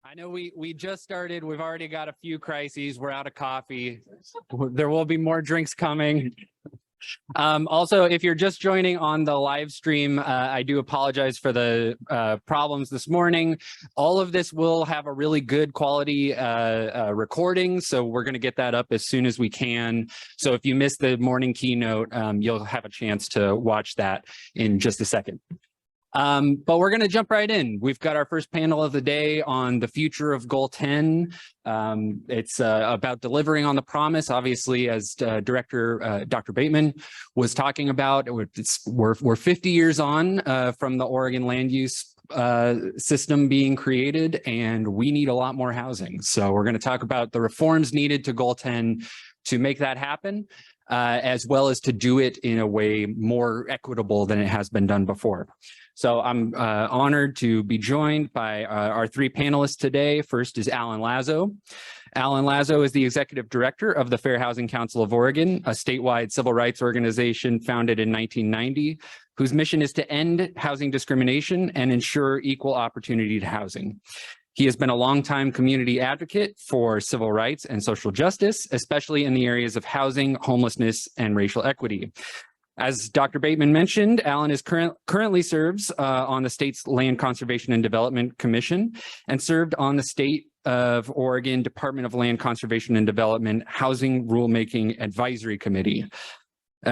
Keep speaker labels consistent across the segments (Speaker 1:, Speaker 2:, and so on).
Speaker 1: I know we just started. We've already got a few crises. We're out of coffee. There will be more drinks coming. Also, if you're just joining on the live stream, I do apologize for the problems this morning. All of this will have a really good quality recording, so we're going to get that up as soon as we can. So if you missed the morning keynote, you'll have a chance to watch that in just a second. But we're going to jump right in. We've got our first panel of the day on the future of Goal 10. It's about delivering on the promise, obviously, as Director Dr. Bateman was talking about. We're 50 years on from the Oregon land use system being created, and we need a lot more housing. So we're going to talk about the reforms needed to Goal 10 to make that happen, as well as to do it in a way more equitable than it has been done before. So I'm honored to be joined by our three panelists today. First is Allan Lazo. Allan Lazo is the Executive Director of the Fair Housing Council of Oregon, a statewide civil rights organization founded in 1990, whose mission is to end housing discrimination and ensure equal opportunity to housing. He has been a longtime community advocate for civil rights and social justice, especially in the areas of housing, homelessness, and racial equity. As Dr. Bateman mentioned, Allan is currently serves on the state's Land Conservation and Development Commission and served on the State of Oregon Department of Land Conservation and Development Housing Rulemaking Advisory Committee.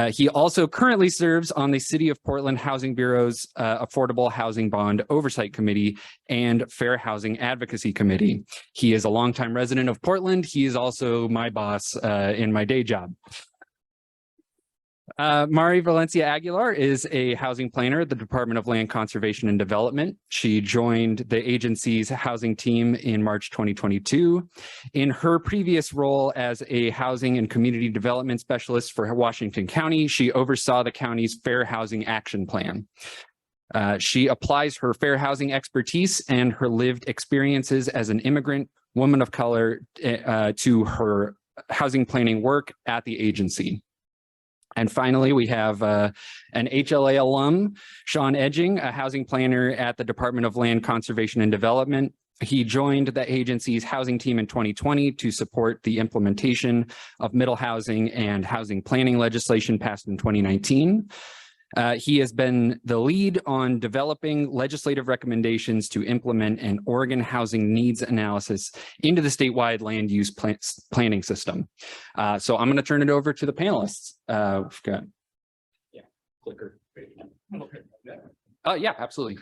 Speaker 1: He also currently serves on the City of Portland Housing Bureau's Affordable Housing Bond Oversight Committee and Fair Housing Advocacy Committee. He is a longtime resident of Portland. He is also my boss in my day job. Valencia Aguilar is a housing planner at the Department of Land Conservation and Development. She joined the agency's housing team in March 2022. In her previous role as a housing and community development specialist for Washington County, she oversaw the county's Fair Housing Action Plan. She applies her fair housing expertise and her lived experiences as an immigrant woman of color to her housing planning work at the agency. And finally, we have an HLA alum, Sean Edging, a housing planner at the Department of Land Conservation and Development. He joined the agency's housing team in 2020 to support the implementation of middle housing and housing planning legislation passed in 2019. He has been the lead on developing legislative recommendations to implement an Oregon housing needs analysis into the statewide land use planning system. So I'm going to turn it over to the panelists. We've got, clicker. Yeah, absolutely.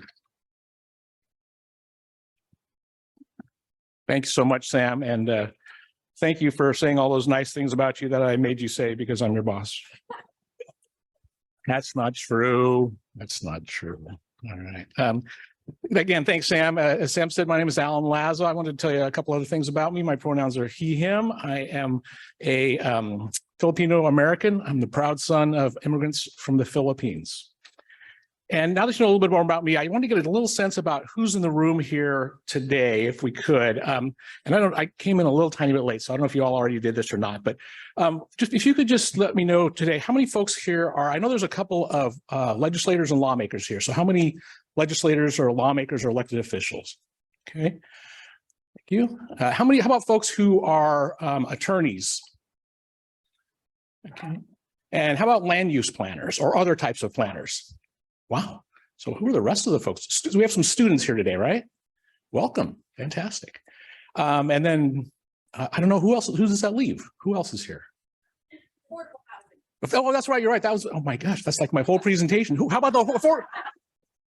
Speaker 2: Thank you so much, Sam. And thank you for saying all those nice things about you that I made you say because I'm your boss. That's not true. That's not true. All right. Again, thanks, Sam. As Sam said, my name is Allan Lazo. I wanted to tell you a couple other things about me. My pronouns are he, him. I am a Filipino American. I'm the proud son of immigrants from the Philippines. And now that you know a little bit more about me, I want to get a little sense about who's in the room here today, if we could. And I came in a little tiny bit late, so I don't know if you all already did this or not, but just if you could just let me know today, how many folks here are, I know there's a couple of legislators and lawmakers here. So how many legislators or lawmakers or elected officials? Okay, thank you. How about folks who are attorneys? Okay. And how about land use planners or other types of planners? Wow. So who are the rest of the folks? We have some students here today, right? Welcome. Fantastic. And then I don't know who else. Who does that leave? Who else is here? Affordable housing. Oh, that's right. You're right. That was. Oh my gosh, that's like my whole presentation. How about the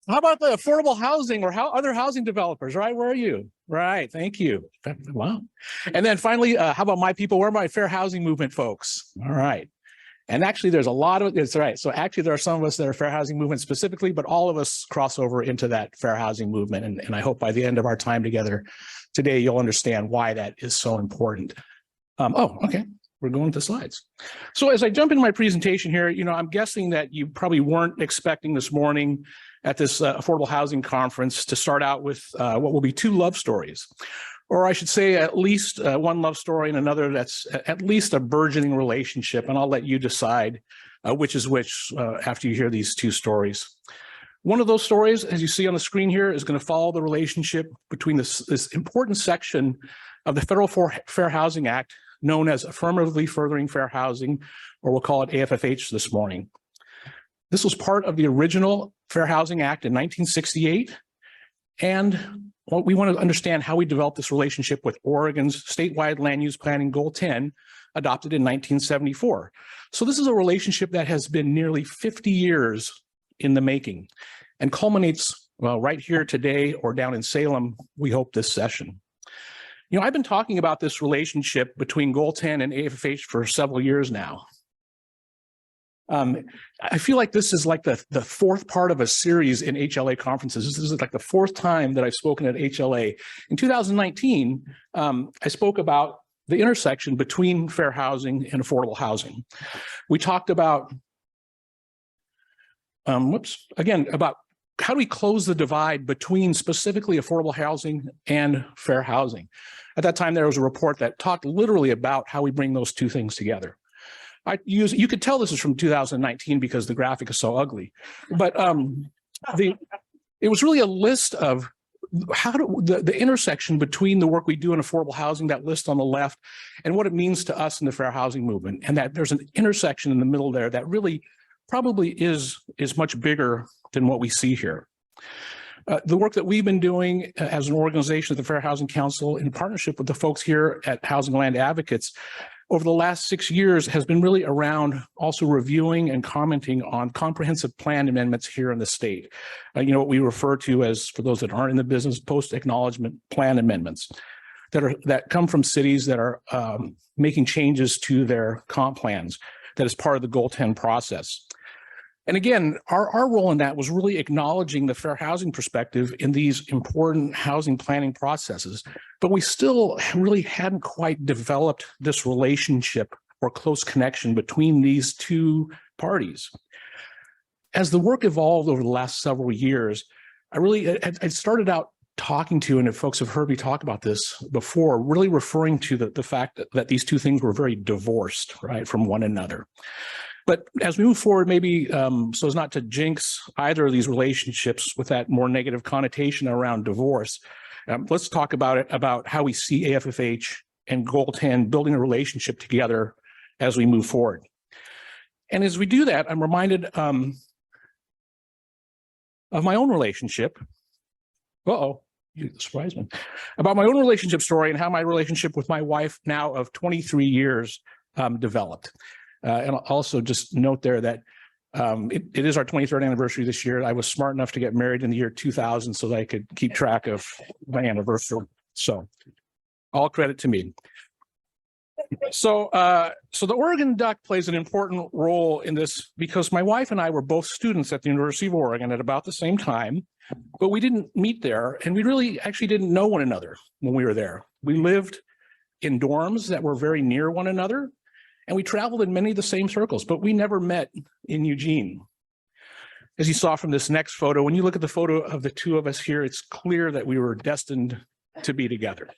Speaker 2: affordable housing or other housing developers? Right? Where are you? Right. Thank you. Wow. And then finally, how about my people? Where are my fair housing movement folks? All right. And actually, there's a lot of it's right. So actually, there are some of us that are fair housing movement specifically, but all of us cross over into that fair housing movement. And I hope by the end of our time together today, you'll understand why that is so important. Oh, okay. We're going to slides. So as I jump into my presentation here, I'm guessing that you probably weren't expecting this morning at this affordable housing conference to start out with what will be two love stories. Or I should say at least one love story and another that's at least a burgeoning relationship. And I'll let you decide which is which after you hear these two stories. One of those stories, as you see on the screen here, is going to follow the relationship between this important section of the Federal Fair Housing Act, known as Affirmatively Furthering Fair Housing, or we'll call it AFFH this morning. This was part of the original Fair Housing Act in 1968. And we want to understand how we developed this relationship with Oregon's statewide land use planning goal 10, adopted in 1974. So this is a relationship that has been nearly 50 years in the making and culminates, well, right here today or down in Salem, we hope, this session. You know, I've been talking about this relationship between goal 10 and AFFH for several years now. I feel like this is like the fourth part of a series in HLA conferences. This is like the fourth time that I've spoken at HLA. In 2019, I spoke about the intersection between fair housing and affordable housing. We talked about, about how do we close the divide between specifically affordable housing and fair housing. At that time, there was a report that talked literally about how we bring those two things together. You could tell this is from 2019 because the graphic is so ugly, but it was really a list of the intersection between the work we do in affordable housing, that list on the left, and what it means to us in the fair housing movement, and that there's an intersection in the middle there that really probably is much bigger than what we see here. The work that we've been doing as an organization at the Fair Housing Council in partnership with the folks here at Housing Land Advocates over the last 6 years has been really around also reviewing and commenting on comprehensive plan amendments here in the state. You know, what we refer to as, for those that aren't in the business, post-acknowledgement plan amendments that come from cities that are making changes to their comp plans that is part of the Goal 10 process. And again, our role in that was really acknowledging the fair housing perspective in these important housing planning processes, but we still really hadn't quite developed this relationship or close connection between these two parties. As the work evolved over the last several years, I started out talking to, and if folks have heard me talk about this before, really referring to the fact that these two things were very divorced, right, from one another. But as we move forward, maybe so as not to jinx either of these relationships with that more negative connotation around divorce, let's talk about how we see AFFH and Goal 10 building a relationship together as we move forward. And as we do that, I'm reminded of my own relationship. You surprised me. About my own relationship story and how my relationship with my wife now of 23 years developed. And I'll also just note there that it is our 23rd anniversary this year. I was smart enough to get married in the year 2000 so that I could keep track of my anniversary. So all credit to me. So the Oregon Duck plays an important role in this because my wife and I were both students at the University of Oregon at about the same time, but we didn't meet there, and we really actually didn't know one another when we were there. We lived in dorms that were very near one another, and we traveled in many of the same circles, but we never met in Eugene. As you saw from this next photo, when you look at the photo of the two of us here, it's clear that we were destined to be together.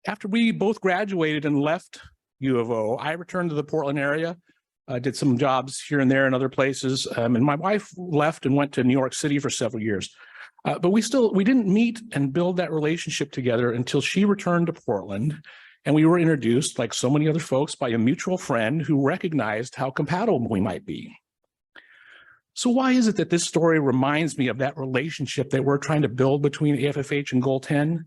Speaker 2: After we both graduated and left U of O, I returned to the Portland area, did some jobs here and there in other places, and my wife left and went to New York City for several years. But we didn't meet and build that relationship together until she returned to Portland. And we were introduced, like so many other folks, by a mutual friend who recognized how compatible we might be. So why is it that this story reminds me of that relationship that we're trying to build between AFFH and Goal 10?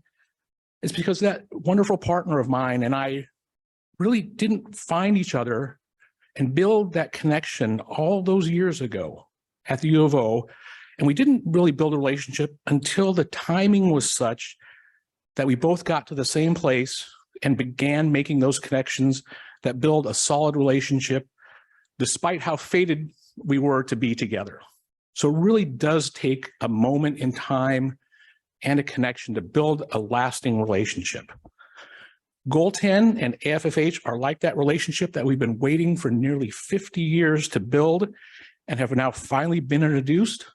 Speaker 2: It's because that wonderful partner of mine and I really didn't find each other and build that connection all those years ago at the U of O. And we didn't really build a relationship until the timing was such that we both got to the same place and began making those connections that build a solid relationship, despite how fated we were to be together. So it really does take a moment in time and a connection to build a lasting relationship. Goal 10 and AFFH are like that relationship that we've been waiting for nearly 50 years to build and have now finally been introduced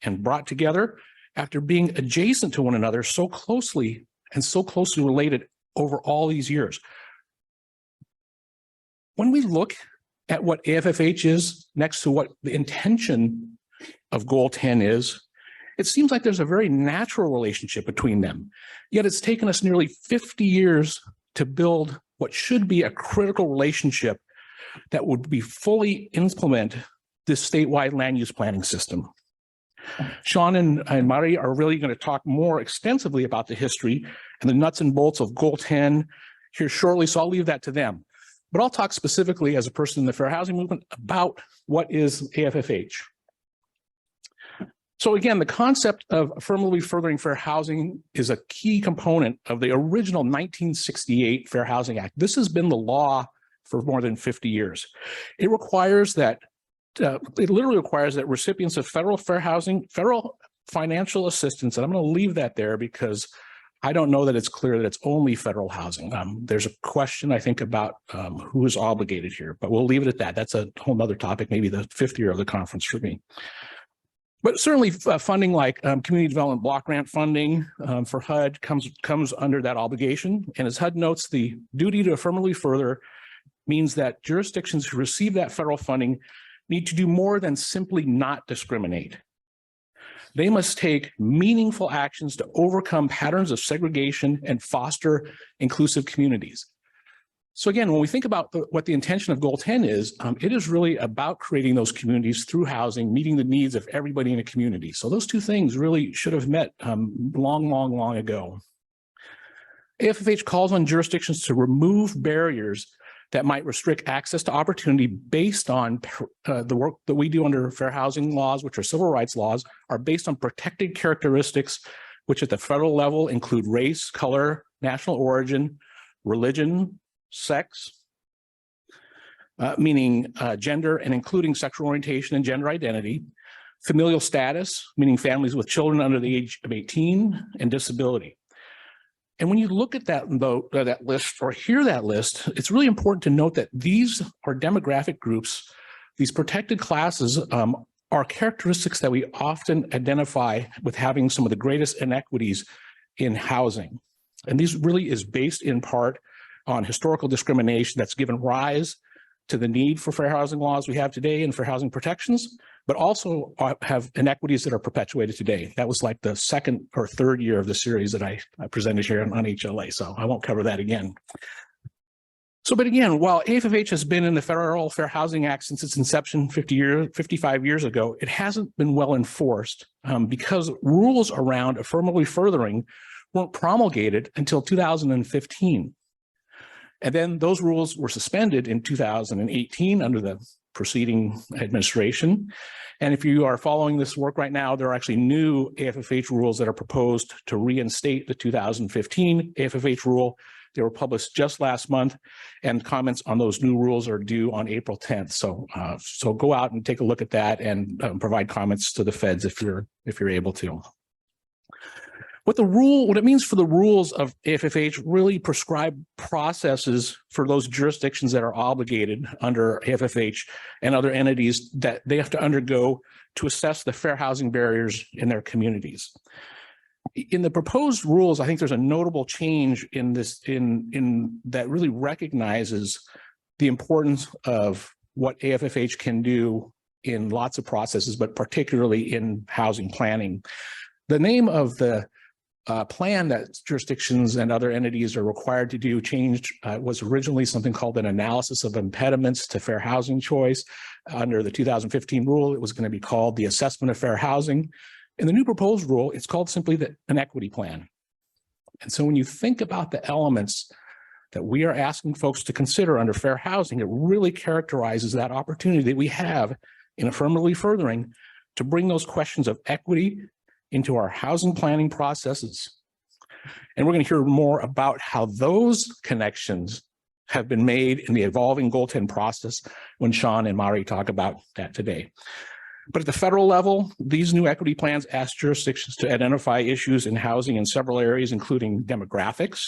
Speaker 2: and brought together after being adjacent to one another so closely related over all these years. When we look at what AFFH is next to what the intention of Goal 10 is, it seems like there's a very natural relationship between them. Yet it's taken us nearly 50 years to build what should be a critical relationship that would be fully implement this statewide land use planning system. Sean and Mari are really going to talk more extensively about the history and the nuts and bolts of Goal 10 here shortly, so I'll leave that to them. But I'll talk specifically as a person in the fair housing movement about what is AFFH. So again, the concept of affirmatively furthering fair housing is a key component of the original 1968 Fair Housing Act. This has been the law for more than 50 years. It requires that, it literally requires that recipients of federal financial assistance, and I'm going to leave that there because I don't know that it's clear that it's only federal housing. There's a question, I think, about who is obligated here, but we'll leave it at that. That's a whole nother topic, maybe the fifth year of the conference for me. But certainly funding like community development block grant funding for HUD comes under that obligation. And as HUD notes, the duty to affirmatively further means that jurisdictions who receive that federal funding need to do more than simply not discriminate. They must take meaningful actions to overcome patterns of segregation and foster inclusive communities. So again, when we think about what the intention of Goal 10 is, it is really about creating those communities through housing, meeting the needs of everybody in a community. So those two things really should have met long ago. AFFH calls on jurisdictions to remove barriers that might restrict access to opportunity based on the work that we do under fair housing laws, which are civil rights laws, are based on protected characteristics, which at the federal level include race, color, national origin, religion, sex, meaning gender and including sexual orientation and gender identity, familial status, meaning families with children under the age of 18, and disability. And when you look at that list or hear that list, it's really important to note that these are demographic groups. These protected classes are characteristics that we often identify with having some of the greatest inequities in housing. And these really is based in part on historical discrimination that's given rise to the need for fair housing laws we have today and fair housing protections, but also have inequities that are perpetuated today. That was like the second or third year of the series that I presented here on HLA, so I won't cover that again. So, but again, while AFFH has been in the Federal Fair Housing Act since its inception 55 years ago, it hasn't been well enforced because rules around affirmatively furthering weren't promulgated until 2015. And then those rules were suspended in 2018 under the preceding administration. And if you are following this work right now, there are actually new AFFH rules that are proposed to reinstate the 2015 AFFH rule. They were published just last month, and comments on those new rules are due on April 10th. So, so go out and take a look at that and provide comments to the feds if you're able to. What it means for the rules of AFFH really prescribe processes for those jurisdictions that are obligated under AFFH and other entities that they have to undergo to assess the fair housing barriers in their communities. In the proposed rules, I think there's a notable change in this, in that really recognizes the importance of what AFFH can do in lots of processes, but particularly in housing planning. The name of the plan that jurisdictions and other entities are required to do changed, was originally something called an analysis of impediments to fair housing choice. Under the 2015 rule, it was going to be called the assessment of fair housing. In the new proposed rule, it's called simply an equity plan. And so when you think about the elements that we are asking folks to consider under fair housing, it really characterizes that opportunity that we have in affirmatively furthering to bring those questions of equity into our housing planning processes. And we're going to hear more about how those connections have been made in the evolving Goal 10 process when Sean and Mari talk about that today. But at the federal level, these new equity plans ask jurisdictions to identify issues in housing in several areas, including demographics,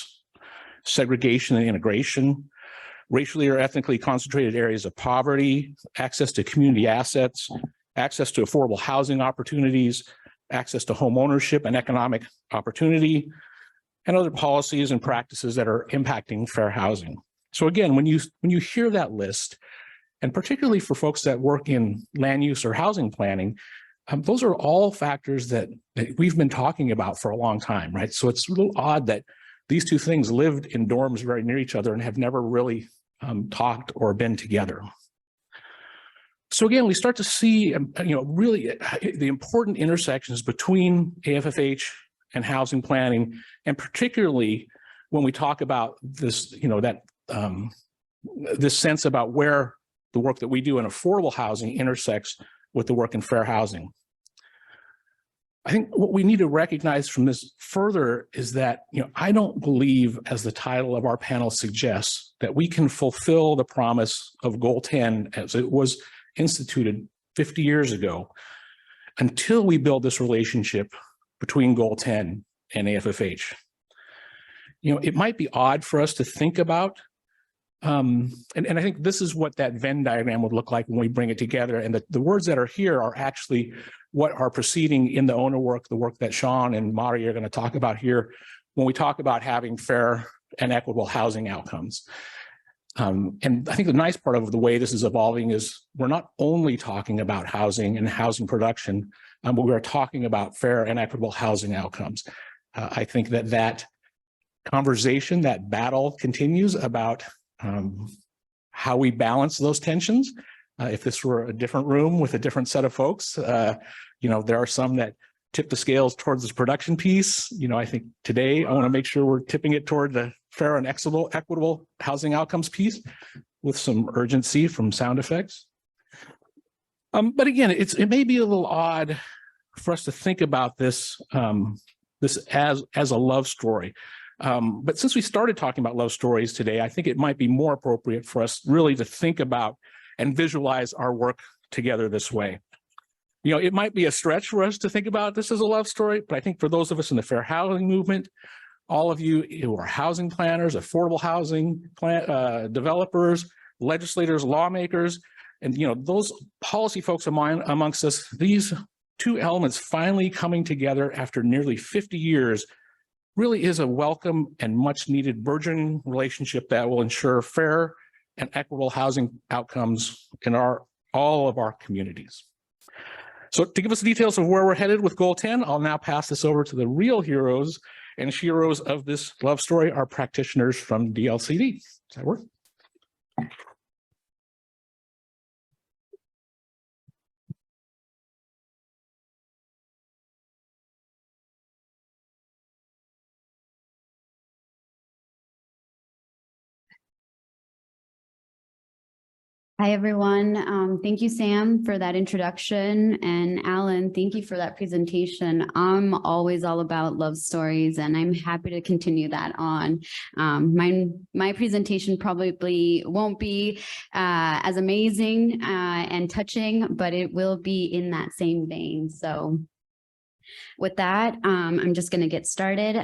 Speaker 2: segregation and integration, racially or ethnically concentrated areas of poverty, access to community assets, access to affordable housing opportunities, access to home ownership and economic opportunity, and other policies and practices that are impacting fair housing. So again, when you hear that list, and particularly for folks that work in land use or housing planning, Those are all factors that we've been talking about for a long time, right? So it's a little odd that these two things lived in dorms very near each other and have never really talked or been together. So again, we start to see, really the important intersections between AFFH and housing planning, and particularly when we talk about this, this sense about where the work that we do in affordable housing intersects with the work in fair housing. I think what we need to recognize from this further is that, I don't believe, as the title of our panel suggests, that we can fulfill the promise of Goal 10 as it was instituted 50 years ago until we build this relationship between Goal 10 and AFFH. It might be odd for us to think about, and I think this is what that Venn diagram would look like when we bring it together. And the words that are here are actually what are proceeding in the owner work, the work that Sean and Moderator are going to talk about here when we talk about having fair and equitable housing outcomes. And I think the nice part of the way this is evolving is we're not only talking about housing and housing production, but we are talking about fair and equitable housing outcomes. I think that conversation, that battle continues about how we balance those tensions. If this were a different room with a different set of folks, there are some that tip the scales towards this production piece. I think today I want to make sure we're tipping it toward the fair and equitable housing outcomes piece with some urgency from sound effects. But again, it may be a little odd for us to think about this, as a love story. But since we started talking about love stories today, I think it might be more appropriate for us really to think about and visualize our work together this way. It might be a stretch for us to think about this as a love story, but I think for those of us in the fair housing movement, all of you who are housing planners, affordable housing developers, legislators, lawmakers, and those policy folks amongst us, these two elements finally coming together after nearly 50 years really is a welcome and much needed burgeoning relationship that will ensure fair and equitable housing outcomes in all of our communities. So to give us details of where we're headed with Goal 10, I'll now pass this over to the real heroes and sheroes of this love story, our practitioners from DLCD. Does that work?
Speaker 3: Hi, everyone. Thank you, Sam, for that introduction. And Allan, thank you for that presentation. I'm always all about love stories, and I'm happy to continue that on. My presentation probably won't be as amazing and touching, but it will be in that same vein. So with that, I'm just going to get started.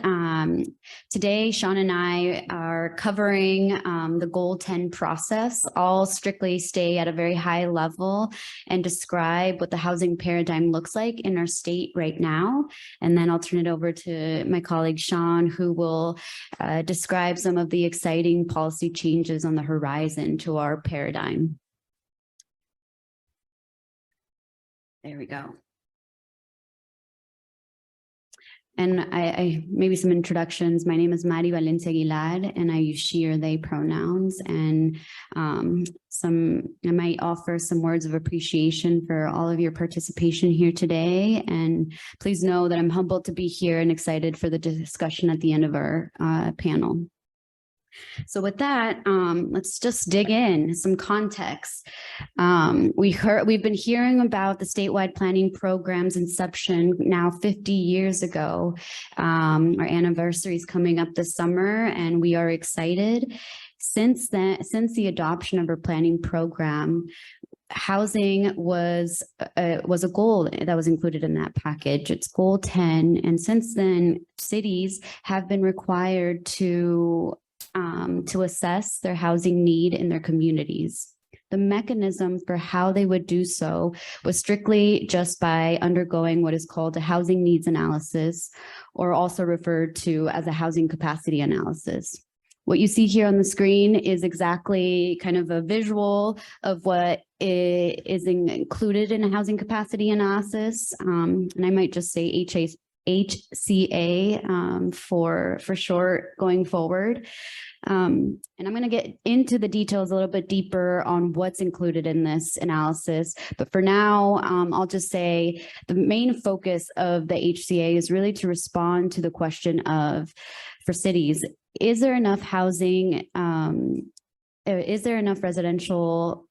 Speaker 3: Today, Sean and I are covering the Goal 10 process. I'll strictly stay at a very high level and describe what the housing paradigm looks like in our state right now. And then I'll turn it over to my colleague, Sean, who will describe some of the exciting policy changes on the horizon to our paradigm. There we go. And I maybe some introductions. My name is Valencia Aguilar, and I use she or they pronouns. And I might offer some words of appreciation for all of your participation here today. And please know that I'm humbled to be here and excited for the discussion at the end of our panel. So with that, let's just dig in some context. We've been hearing about the statewide planning program's inception now 50 years ago. Our anniversary is coming up this summer, and we are excited. Since the adoption of our planning program, housing was a goal that was included in that package. It's Goal 10, and since then, cities have been required to assess their housing need in their communities. The mechanism for how they would do so was strictly just by undergoing what is called a housing needs analysis, or also referred to as a housing capacity analysis. What you see here on the screen is exactly kind of a visual of what is included in a housing capacity analysis. And I might just say HCA for short going forward. And I'm going to get into the details a little bit deeper on what's included in this analysis. But for now, I'll just say the main focus of the HCA is really to respond to the question of, for cities, is there enough housing? Is there enough residential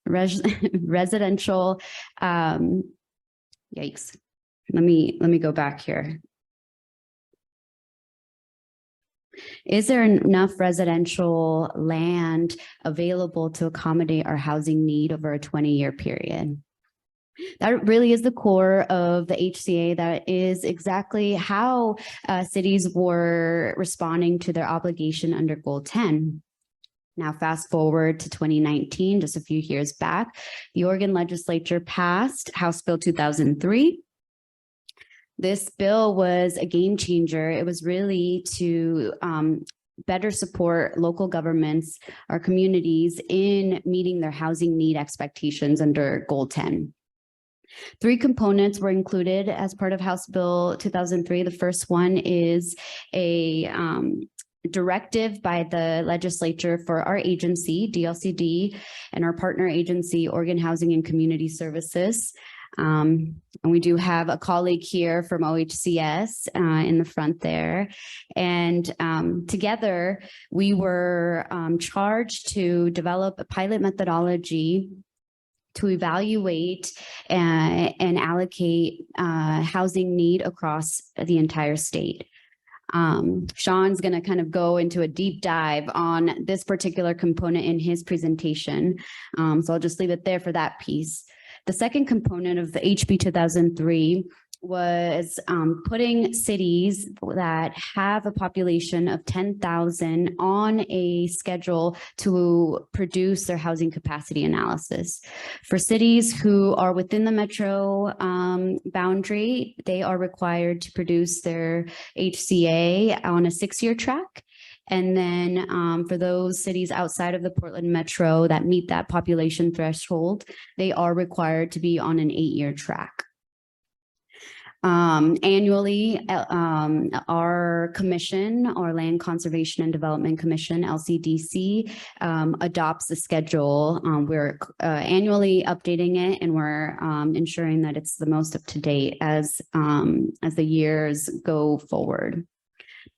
Speaker 3: residential yikes. Let me go back here. Is there enough residential land available to accommodate our housing need over a 20-year period? That really is the core of the HCA. That is exactly how cities were responding to their obligation under Goal 10. Now, fast forward to 2019, just a few years back, the Oregon legislature passed House Bill 2003. This bill was a game changer. It was really to better support local governments, our communities, in meeting their housing need expectations under Goal 10. 3 components were included as part of House Bill 2003. The first one is a directive by the legislature for our agency, DLCD, and our partner agency, Oregon Housing and Community Services. And we do have a colleague here from OHCS in the front there. And together, we were charged to develop a pilot methodology to evaluate and allocate housing need across the entire state. Sean's going to kind of go into a deep dive on this particular component in his presentation. So I'll just leave it there for that piece. The second component of the HB 2003 was putting cities that have a population of 10,000 on a schedule to produce their housing capacity analysis. For cities who are within the metro boundary, they are required to produce their HCA on a 6-year track. And then for those cities outside of the Portland metro that meet that population threshold, they are required to be on an 8-year track. Annually, our commission, our Land Conservation and Development Commission, LCDC, adopts the schedule. We're annually updating it, and we're ensuring that it's the most up to date as the years go forward.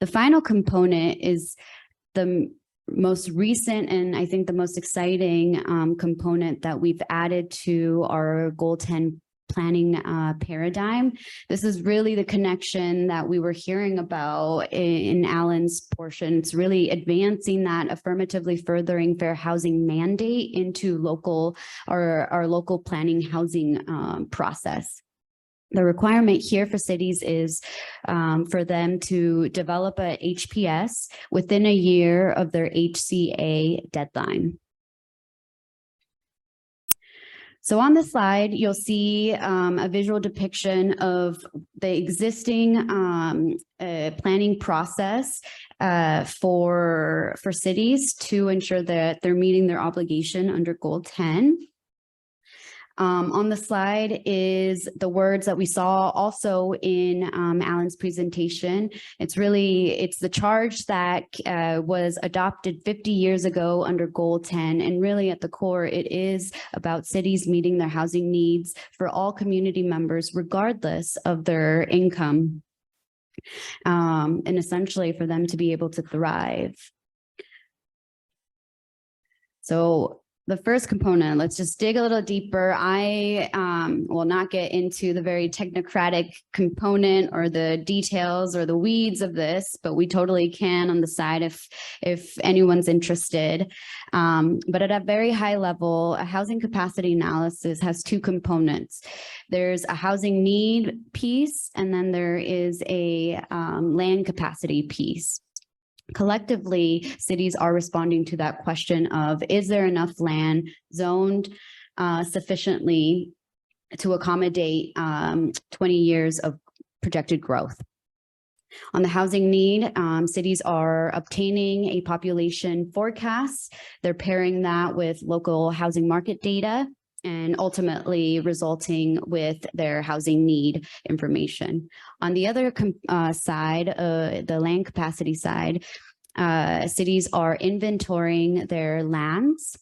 Speaker 3: The final component is the most recent and I think the most exciting component that we've added to our Goal 10 planning paradigm. This is really the connection that we were hearing about in Allan's portion. It's really advancing that affirmatively furthering fair housing mandate into our local planning housing process. The requirement here for cities is for them to develop a HPS within a year of their HCA deadline. So on the slide, you'll see a visual depiction of the existing planning process for cities to ensure that they're meeting their obligation under Goal 10. On the slide is the words that we saw also in Allan's presentation. It's the charge that was adopted 50 years ago under Goal 10. And really at the core, it is about cities meeting their housing needs for all community members, regardless of their income, and essentially for them to be able to thrive. So the first component, let's just dig a little deeper. I will not get into the very technocratic component or the details or the weeds of this, but we totally can on the side if anyone's interested. But at a very high level, a housing capacity analysis has 2 components. There's a housing need piece, and then there is a land capacity piece. Collectively, cities are responding to that question of, is there enough land zoned sufficiently to accommodate 20 years of projected growth? On the housing need, cities are obtaining a population forecast. They're pairing that with local housing market data and ultimately resulting with their housing need information. On the other side, the land capacity side, cities are inventorying their lands.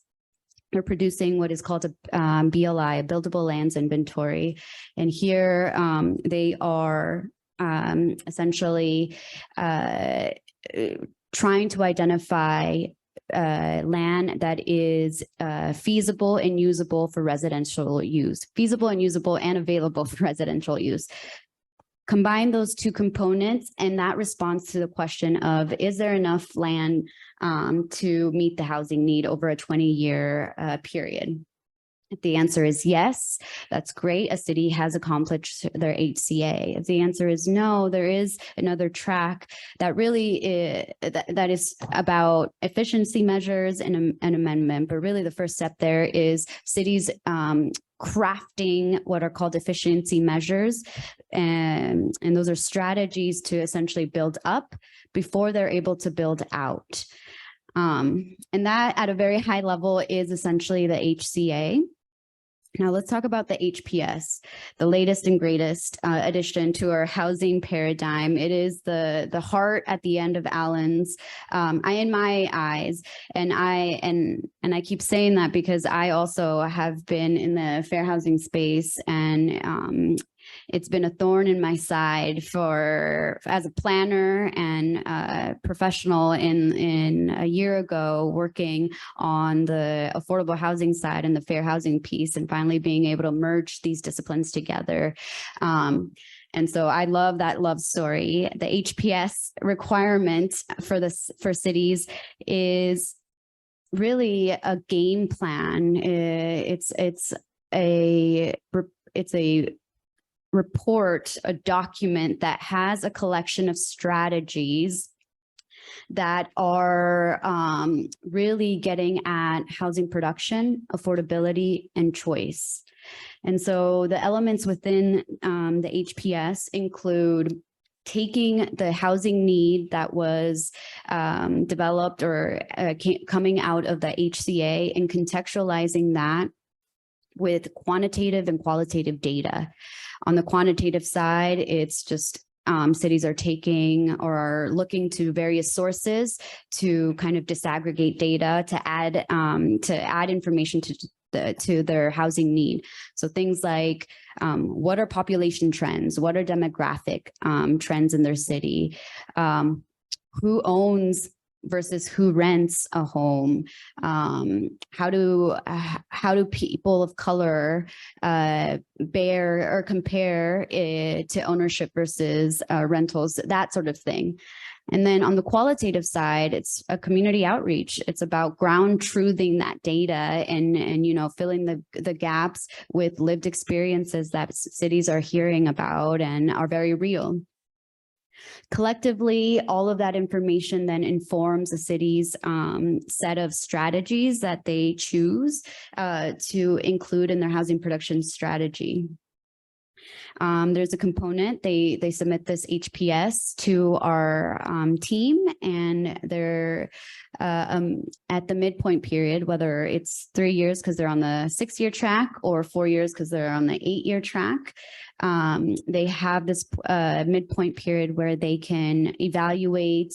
Speaker 3: They're producing what is called a BLI, a buildable lands inventory. And here they are essentially trying to identify land that is feasible and usable for residential use, feasible and usable and available for residential use. Combine those two components and that responds to the question of, is there enough land to meet the housing need over a 20-year period? If the answer is yes, that's great. A city has accomplished their HCA. If the answer is no, there is another track that really that is about efficiency measures and an amendment. But really the first step there is cities crafting what are called efficiency measures. And those are strategies to essentially build up before they're able to build out. And that at a very high level is essentially the HCA. Now let's talk about the HPS, the latest and greatest addition to our housing paradigm. It is the heart at the end of Allan's in my eyes. And I keep saying that because I also have been in the fair housing space, and it's been a thorn in my side as a planner and professional in a year ago working on the affordable housing side and the fair housing piece, and finally being able to merge these disciplines together. And so I love that love story. The HPS requirement for cities is really a game plan. It's a report, a document that has a collection of strategies that are really getting at housing production, affordability, and choice. And so the elements within the HPS include taking the housing need that was developed or coming out of the HCA and contextualizing that with quantitative and qualitative data. On the quantitative side, it's just cities are taking or are looking to various sources to kind of disaggregate data to add information to their housing need. So things like what are population trends? What are demographic trends in their city? Who owns versus who rents a home? How do people of color bear or compare to ownership versus rentals, that sort of thing. And then on the qualitative side, it's a community outreach. It's about ground truthing that data and filling the gaps with lived experiences that cities are hearing about and are very real. Collectively, all of that information then informs a city's set of strategies that they choose to include in their housing production strategy. There's a component, they submit this HPS to our team, and they're at the midpoint period, whether it's 3 years because they're on the 6-year track or 4 years because they're on the 8-year track. They have this midpoint period where they can evaluate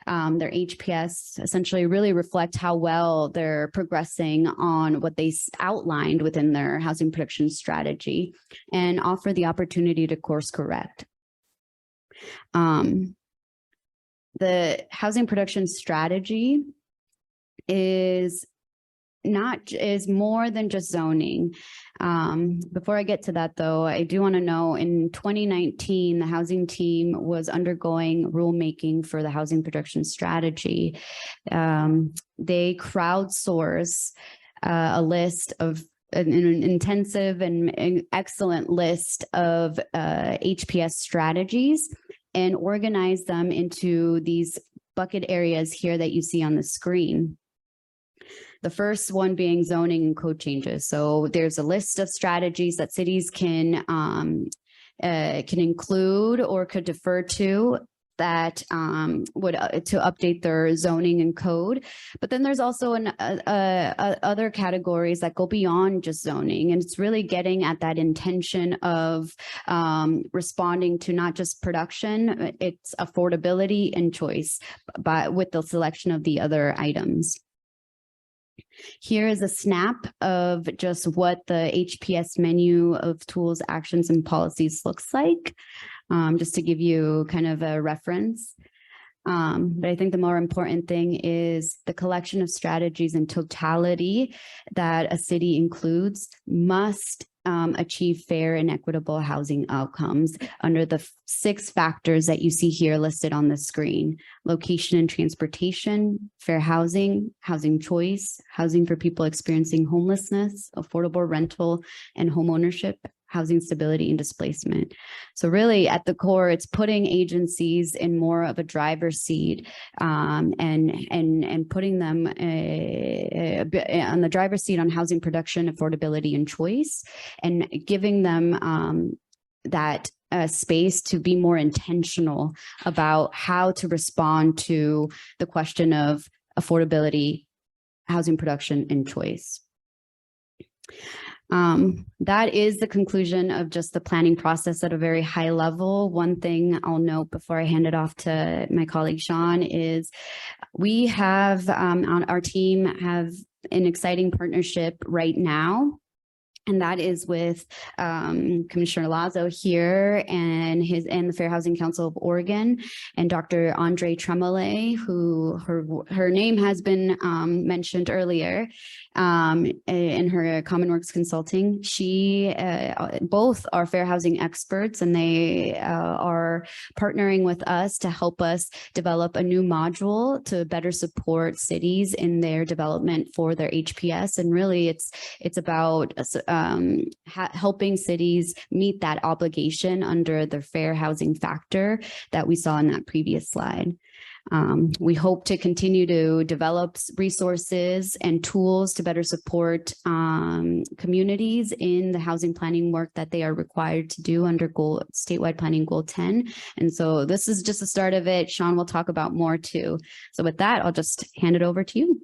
Speaker 3: their HPS, essentially really reflect how well they're progressing on what they outlined within their housing production strategy, and offer the opportunity to course correct. The housing production strategy is more than just zoning. Before I get to that though, I do want to know in 2019, the housing team was undergoing rulemaking for the housing production strategy. They crowdsource a list of an intensive and excellent list of HPS strategies and organize them into these bucket areas here that you see on the screen. The first one being zoning and code changes. So there's a list of strategies that cities can include or could defer to that would to update their zoning and code. But then there's also other categories that go beyond just zoning, and it's really getting at that intention of responding to not just production, it's affordability and choice, but with the selection of the other items. Here is a snap of just what the HPS menu of tools, actions, and policies looks like, just to give you kind of a reference. But I think the more important thing is the collection of strategies in totality that a city includes must achieve fair and equitable housing outcomes under the 6 factors that you see here listed on the screen: location and transportation, fair housing, housing choice, housing for people experiencing homelessness, affordable rental and home ownership, housing stability, and displacement. So really at the core, it's putting agencies in more of a driver's seat and putting them on the driver's seat on housing production, affordability, and choice, and giving them that space to be more intentional about how to respond to the question of affordability, housing production, and choice. That is the conclusion of just the planning process at a very high level. One thing I'll note before I hand it off to my colleague Sean is we have on our team have an exciting partnership right now. And that is with Commissioner Lazo here and the Fair Housing Council of Oregon, and Dr. Andre Tremolay, who her name has been mentioned earlier in her Common Works Consulting. She both are fair housing experts, and they are partnering with us to help us develop a new module to better support cities in their development for their HPS. And really, it's about helping cities meet that obligation under the fair housing factor that we saw in that previous slide. We hope to continue to develop resources and tools to better support communities in the housing planning work that they are required to do under statewide planning goal 10. And so this is just the start of it. Sean will talk about more too. So with that, I'll just hand it over to you.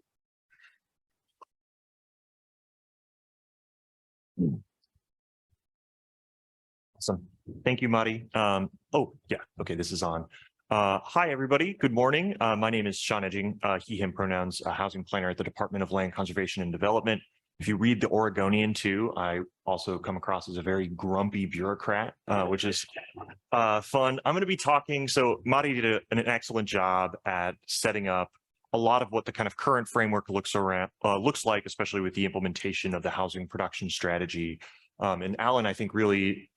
Speaker 4: Awesome. Thank you, Madi. Oh, yeah. Okay, this is on. Hi, everybody. Good morning. My name is Sean Edging, he, him pronouns, housing planner at the Department of Land Conservation and Development. If you read the Oregonian too, I also come across as a very grumpy bureaucrat, which is fun. I'm going to be talking. So Madi did an excellent job at setting up a lot of what the kind of current framework looks like, especially with the implementation of the housing production strategy. And Allan, I think, really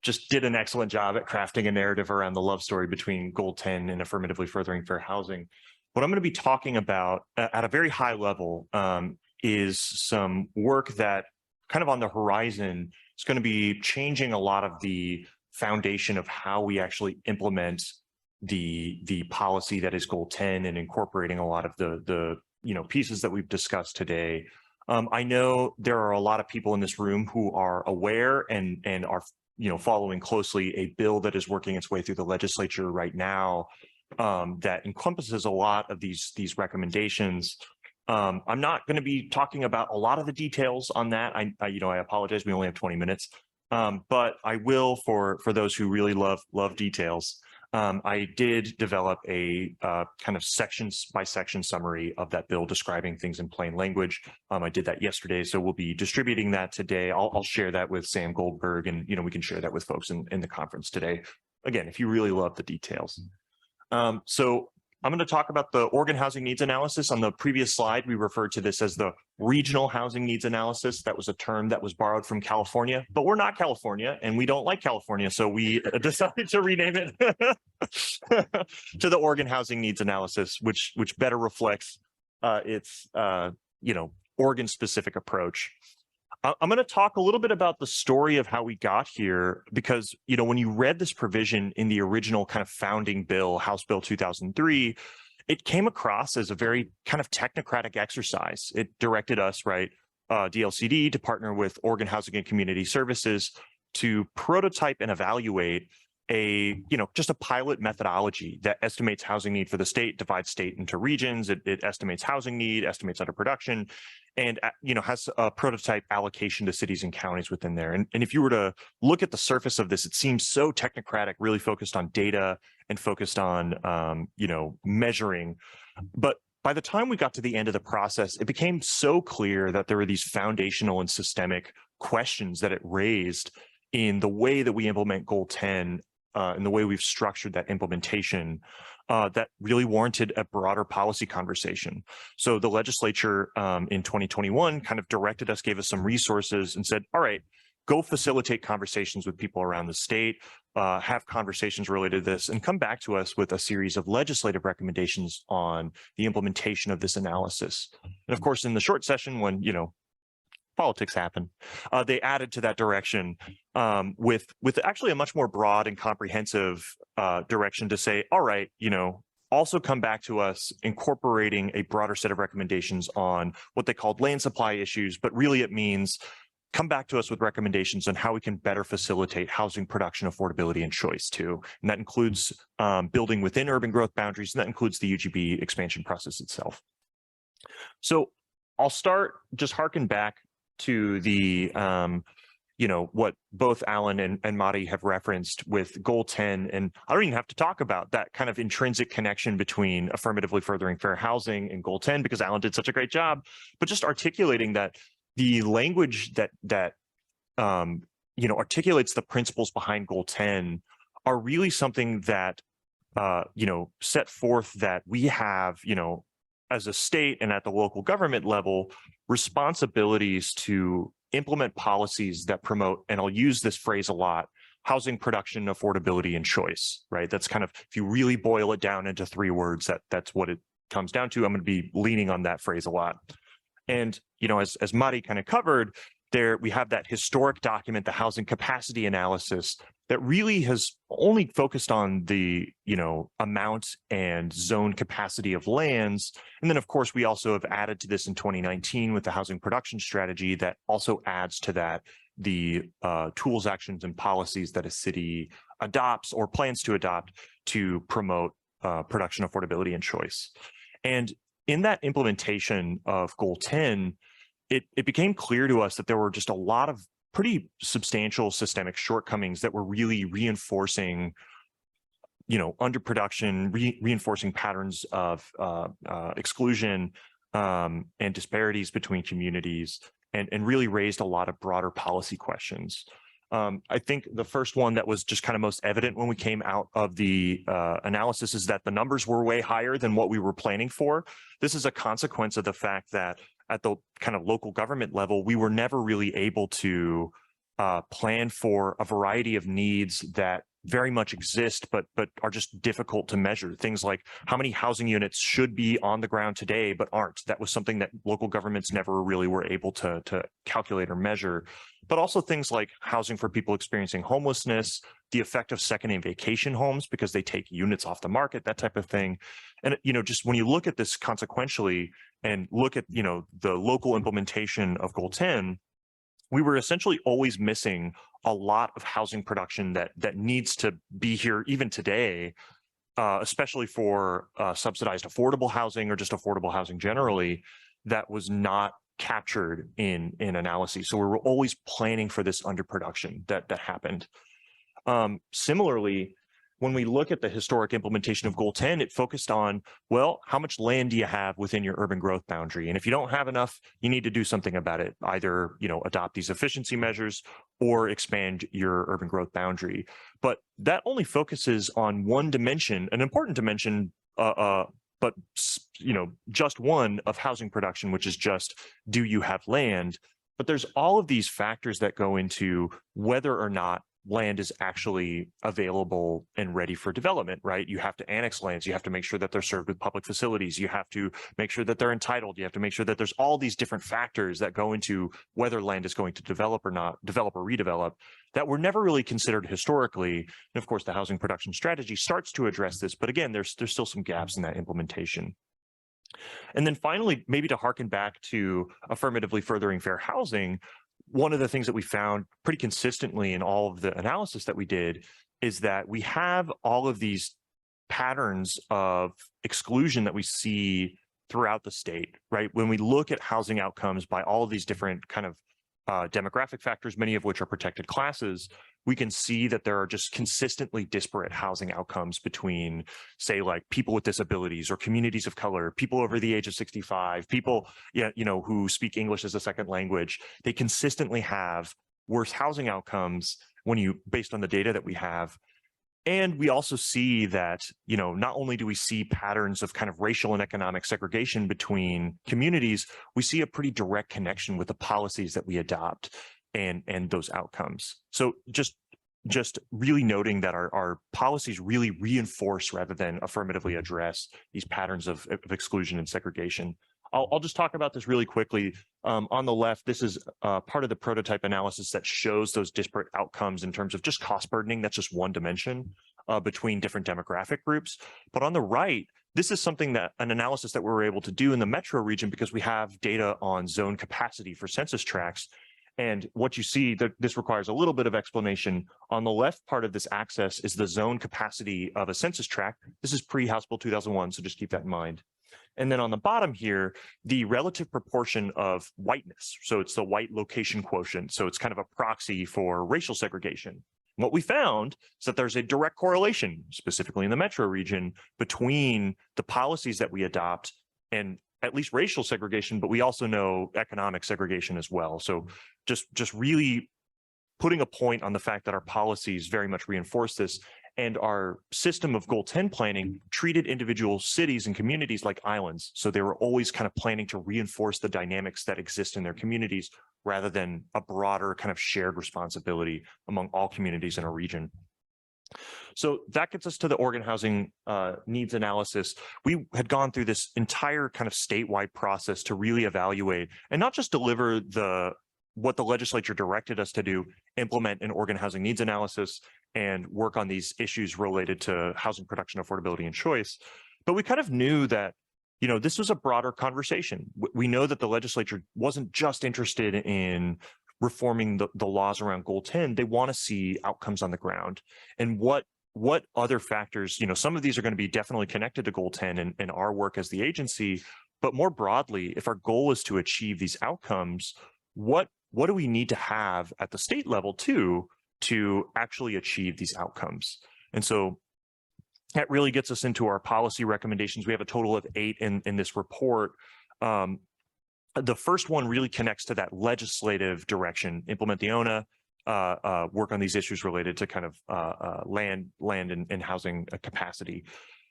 Speaker 4: just did an excellent job at crafting a narrative around the love story between Goal 10 and affirmatively furthering fair housing. What I'm going to be talking about at a very high level is some work that kind of on the horizon is going to be changing a lot of the foundation of how we actually implement the policy that is Goal 10 and incorporating a lot of the pieces that we've discussed today. I know there are a lot of people in this room who are aware and are following closely a bill that is working its way through the legislature right now that encompasses a lot of these recommendations. I'm not going to be talking about a lot of the details on that. I apologize. We only have 20 minutes, but I will for those who really love details. I did develop a kind of sections by section summary of that bill describing things in plain language. I did that yesterday, so we'll be distributing that today. I'll share that with Sam Goldberg, and we can share that with folks in the conference today. Again, if you really love the details. So I'm going to talk about the Oregon Housing Needs Analysis. On the previous slide, we referred to this as the Regional Housing Needs Analysis. That was a term that was borrowed from California, but we're not California and we don't like California. So we decided to rename it to the Oregon Housing Needs Analysis, which better reflects its Oregon specific approach. I'm going to talk a little bit about the story of how we got here, because, when you read this provision in the original kind of founding bill, House Bill 2003, it came across as a very kind of technocratic exercise. It directed us, DLCD, to partner with Oregon Housing and Community Services to prototype and evaluate just a pilot methodology that estimates housing need for the state, divides state into regions. It estimates housing need, estimates underproduction, and has a prototype allocation to cities and counties within there. And if you were to look at the surface of this, it seems so technocratic, really focused on data and focused on measuring. But by the time we got to the end of the process, it became so clear that there were these foundational and systemic questions that it raised in the way that we implement Goal 10, and the way we've structured that implementation, that really warranted a broader policy conversation. So the legislature in 2021 kind of directed us, gave us some resources and said, all right, go facilitate conversations with people around the state, have conversations related to this, and come back to us with a series of legislative recommendations on the implementation of this analysis. And of course, in the short session when, politics happen, they added to that direction with actually a much more broad and comprehensive direction to say, all right, also come back to us incorporating a broader set of recommendations on what they called land supply issues, but really it means come back to us with recommendations on how we can better facilitate housing production, affordability, and choice too. And that includes building within urban growth boundaries, and that includes the UGB expansion process itself. So I'll start, just harken back to the, what both Allan and Madi have referenced with Goal 10. And I don't even have to talk about that kind of intrinsic connection between affirmatively furthering fair housing and Goal 10, because Allan did such a great job, but just articulating that the language that articulates the principles behind Goal 10 are really something that, set forth that we have, as a state and at the local government level, responsibilities to implement policies that promote, and I'll use this phrase a lot, housing production, affordability, and choice, right? That's kind of, if you really boil it down into 3 words, that's what it comes down to. I'm going to be leaning on that phrase a lot. And, as Madi kind of covered, there we have that historic document, the housing capacity analysis, that really has only focused on the, amount and zone capacity of lands. And then, of course, we also have added to this in 2019 with the housing production strategy that also adds to that the tools, actions, and policies that a city adopts or plans to adopt to promote production, affordability, and choice. And in that implementation of Goal 10, it became clear to us that there were just a lot of pretty substantial systemic shortcomings that were really reinforcing, underproduction, reinforcing patterns of exclusion and disparities between communities, and really raised a lot of broader policy questions. I think the first one that was just kind of most evident when we came out of the analysis is that the numbers were way higher than what we were planning for. This is a consequence of the fact that at the kind of local government level, we were never really able to plan for a variety of needs that very much exist, but are just difficult to measure. Things like how many housing units should be on the ground today, but aren't. That was something that local governments never really were able to calculate or measure. But also things like housing for people experiencing homelessness, the effect of second-hand vacation homes because they take units off the market, that type of thing. And, just when you look at this consequentially and look at, the local implementation of Goal 10, we were essentially always missing a lot of housing production that needs to be here even today, especially for subsidized affordable housing or just affordable housing generally, that was not captured in analyses. So we were always planning for this underproduction that happened. Similarly, when we look at the historic implementation of Goal 10, it focused on, well, how much land do you have within your urban growth boundary? And if you don't have enough, you need to do something about it. Either, adopt these efficiency measures or expand your urban growth boundary. But that only focuses on one dimension, an important dimension, but just one of housing production, which is just, do you have land? But there's all of these factors that go into whether or not land is actually available and ready for development, right? You have to annex lands. You have to make sure that they're served with public facilities. You have to make sure that they're entitled. You have to make sure that there's all these different factors that go into whether land is going to develop or not, develop or redevelop, that were never really considered historically. And of course, the housing production strategy starts to address this, but again, there's still some gaps in that implementation. And then finally, maybe to harken back to affirmatively furthering fair housing, one of the things that we found pretty consistently in all of the analysis that we did is that we have all of these patterns of exclusion that we see throughout the state, right? When we look at housing outcomes by all of these different kind of demographic factors, many of which are protected classes, we can see that there are just consistently disparate housing outcomes between, say, like people with disabilities or communities of color, people over the age of 65, people, who speak English as a second language. They consistently have worse housing outcomes based on the data that we have. And we also see that, not only do we see patterns of kind of racial and economic segregation between communities, we see a pretty direct connection with the policies that we adopt and those outcomes. So just really noting that our policies really reinforce rather than affirmatively address these patterns of exclusion and segregation. I'll just talk about this really quickly. On the left, this is part of the prototype analysis that shows those disparate outcomes in terms of just cost burdening. That's just one dimension between different demographic groups. But on the right, this is an analysis that we were able to do in the metro region because we have data on zone capacity for census tracts. And what you see, this requires a little bit of explanation. On the left part of this axis is the zone capacity of a census tract. This is pre-House Bill 2001, so just keep that in mind. And then on the bottom here, the relative proportion of whiteness. So it's the white location quotient. So it's kind of a proxy for racial segregation. What we found is that there's a direct correlation, specifically in the metro region, between the policies that we adopt and at least racial segregation, but we also know economic segregation as well. So just really putting a point on the fact that our policies very much reinforce this. And our system of Goal 10 planning treated individual cities and communities like islands. So they were always kind of planning to reinforce the dynamics that exist in their communities rather than a broader kind of shared responsibility among all communities in a region. So that gets us to the organ housing needs analysis. We had gone through this entire kind of statewide process to really evaluate and not just deliver what the legislature directed us to do, implement an organ housing needs analysis and work on these issues related to housing production, affordability, and choice. But we kind of knew that, this was a broader conversation. We know that the legislature wasn't just interested in reforming the laws around Goal 10. They want to see outcomes on the ground. And what other factors, some of these are going to be definitely connected to Goal 10 and our work as the agency. But more broadly, if our goal is to achieve these outcomes, what do we need to have at the state level too to actually achieve these outcomes? And so that really gets us into our policy recommendations. We have a total of 8 in this report. The first one really connects to that legislative direction: implement the ONA, work on these issues related to kind of land and housing capacity.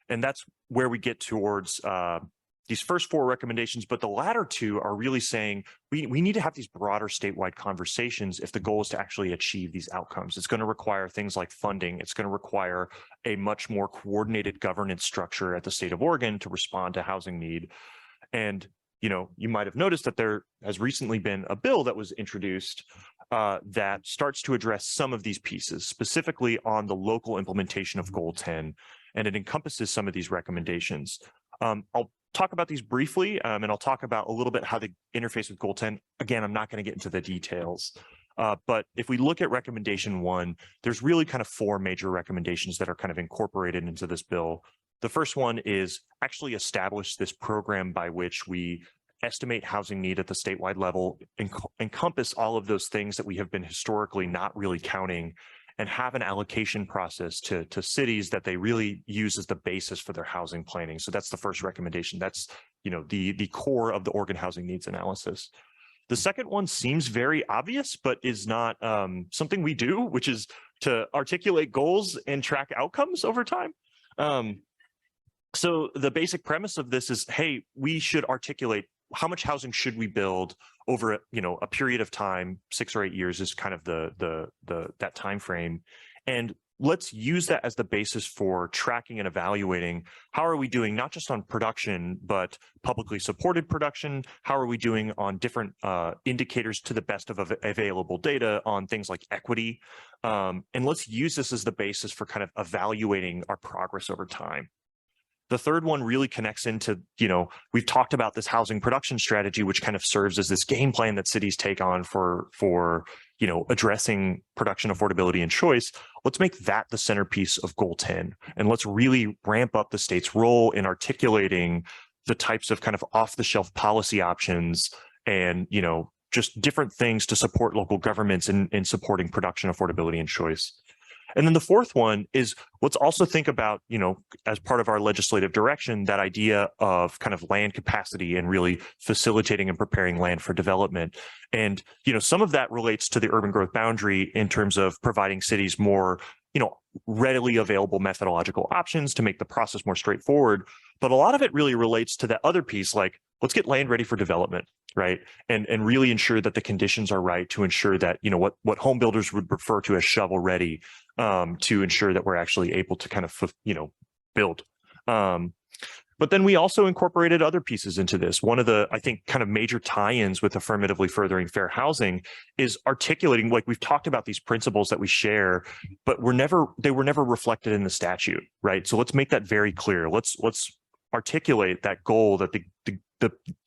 Speaker 4: And that's where we get towards these first 4 recommendations, but the latter 2 are really saying we need to have these broader statewide conversations if the goal is to actually achieve these outcomes. It's going to require things like funding. It's going to require a much more coordinated governance structure at the state of Oregon to respond to housing need. And, you might have noticed that there has recently been a bill that was introduced that starts to address some of these pieces, specifically on the local implementation of Goal 10, and it encompasses some of these recommendations. I'll talk about these briefly, and I'll talk about a little bit how they interface with Goal 10. Again, I'm not going to get into the details, but if we look at recommendation 1, there's really kind of 4 major recommendations that are kind of incorporated into this bill. The first one is actually establish this program by which we estimate housing need at the statewide level, encompass all of those things that we have been historically not really counting, and have an allocation process to cities that they really use as the basis for their housing planning. So that's the first recommendation. That's, the core of the organ housing needs analysis. The second one seems very obvious, but is not something we do, which is to articulate goals and track outcomes over time. So the basic premise of this is, hey, we should articulate how much housing should we build over a period of time. 6 or 8 years is kind of that time frame, and let's use that as the basis for tracking and evaluating how are we doing, not just on production but publicly supported production. How are we doing on different indicators to the best of available data on things like equity, and let's use this as the basis for kind of evaluating our progress over time. The third one really connects into, we've talked about this housing production strategy, which kind of serves as this game plan that cities take on for addressing production affordability and choice. Let's make that the centerpiece of Goal 10. And let's really ramp up the state's role in articulating the types of kind of off-the-shelf policy options and, just different things to support local governments in supporting production affordability and choice. And then the fourth one is, let's also think about, as part of our legislative direction, that idea of kind of land capacity and really facilitating and preparing land for development. And, some of that relates to the urban growth boundary in terms of providing cities more, readily available methodological options to make the process more straightforward. But a lot of it really relates to that other piece, like, let's get land ready for development, right? And really ensure that the conditions are right to ensure that, what home builders would refer to as shovel ready, to ensure that we're actually able to kind of, build. But then we also incorporated other pieces into this. One of the, I think, kind of major tie-ins with affirmatively furthering fair housing is articulating, like we've talked about these principles that we share, but they were never reflected in the statute, right? So let's make that very clear. Let's articulate that goal that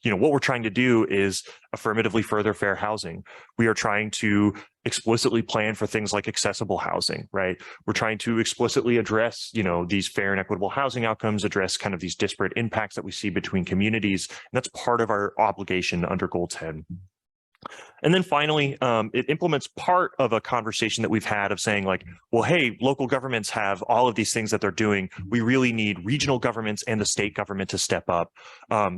Speaker 4: what we're trying to do is affirmatively further fair housing. We are trying to explicitly plan for things like accessible housing, right? We're trying to explicitly address, these fair and equitable housing outcomes, address kind of these disparate impacts that we see between communities. And that's part of our obligation under Goal 10. And then finally, it implements part of a conversation that we've had of saying like, well, hey, local governments have all of these things that they're doing. We really need regional governments and the state government to step up.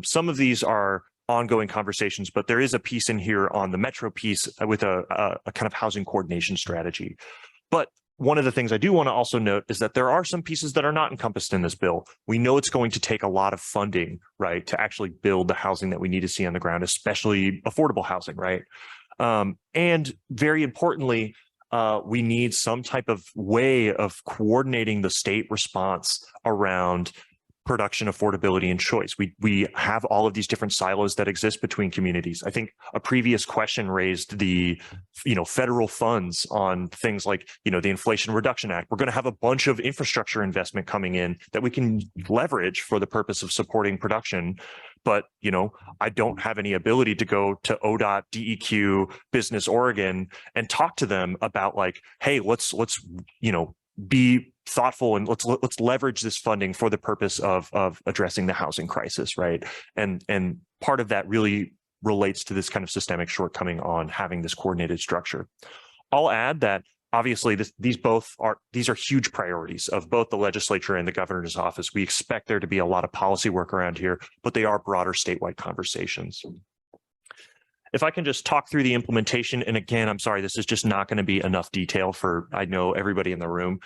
Speaker 4: Some of these are ongoing conversations, but there is a piece in here on the metro piece with a kind of housing coordination strategy. But one of the things I do want to also note is that there are some pieces that are not encompassed in this bill. We know it's going to take a lot of funding, right, to actually build the housing that we need to see on the ground, especially affordable housing, right? And very importantly, we need some type of way of coordinating the state response around production, affordability, and choice. We have all of these different silos that exist between communities. I think a previous question raised the, federal funds on things like, the Inflation Reduction Act. We're going to have a bunch of infrastructure investment coming in that we can leverage for the purpose of supporting production. But, I don't have any ability to go to ODOT, DEQ, Business Oregon and talk to them about like, hey, let's be thoughtful and let's leverage this funding for the purpose of addressing the housing crisis, right? And part of that really relates to this kind of systemic shortcoming on having this coordinated structure. I'll add that obviously these are huge priorities of both the legislature and the governor's office. We expect there to be a lot of policy work around here, but they are broader statewide conversations. If I can just talk through the implementation, and again, I'm sorry, this is just not going to be enough detail for, I know, everybody in the room.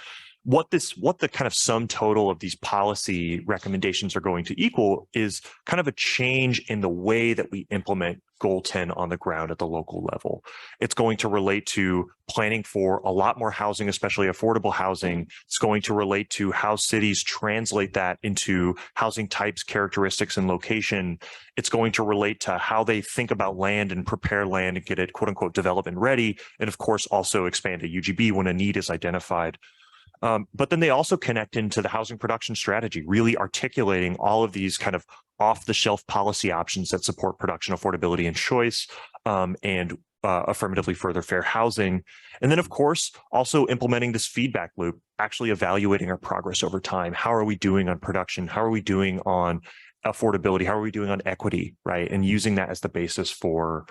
Speaker 4: What the kind of sum total of these policy recommendations are going to equal is kind of a change in the way that we implement Goal 10 on the ground at the local level. It's going to relate to planning for a lot more housing, especially affordable housing. It's going to relate to how cities translate that into housing types, characteristics, and location. It's going to relate to how they think about land and prepare land and get it, quote unquote, development ready. And of course, also expand a UGB when a need is identified. But then they also connect into the housing production strategy, really articulating all of these kind of off-the-shelf policy options that support production, affordability, and choice, and affirmatively further fair housing. And then, of course, also implementing this feedback loop, actually evaluating our progress over time. How are we doing on production? How are we doing on affordability? How are we doing on equity, right? And using that as the basis for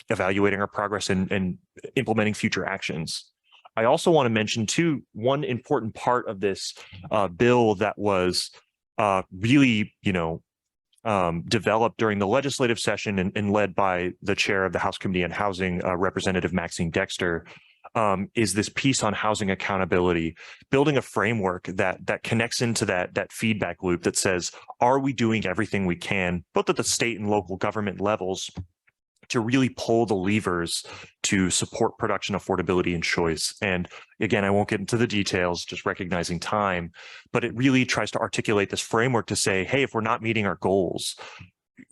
Speaker 4: evaluating our progress and implementing future actions. I also want to mention, too, one important part of this bill that was really, developed during the legislative session and led by the chair of the House Committee on Housing, Representative Maxine Dexter, is this piece on housing accountability, building a framework that connects into that feedback loop that says, are we doing everything we can, both at the state and local government levels, to really pull the levers to support production, affordability, and choice. And again, I won't get into the details, just recognizing time, but it really tries to articulate this framework to say, hey, if we're not meeting our goals,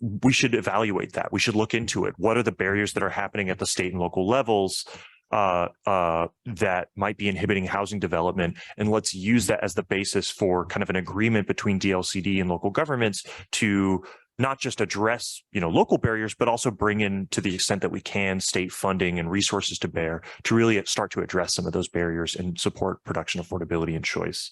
Speaker 4: we should evaluate that. We should look into it. What are the barriers that are happening at the state and local levels? that might be inhibiting housing development. And let's use that as the basis for kind of an agreement between DLCD and local governments to not just address, local barriers, but also bring in, to the extent that we can, state funding and resources to bear to really start to address some of those barriers and support production affordability and choice.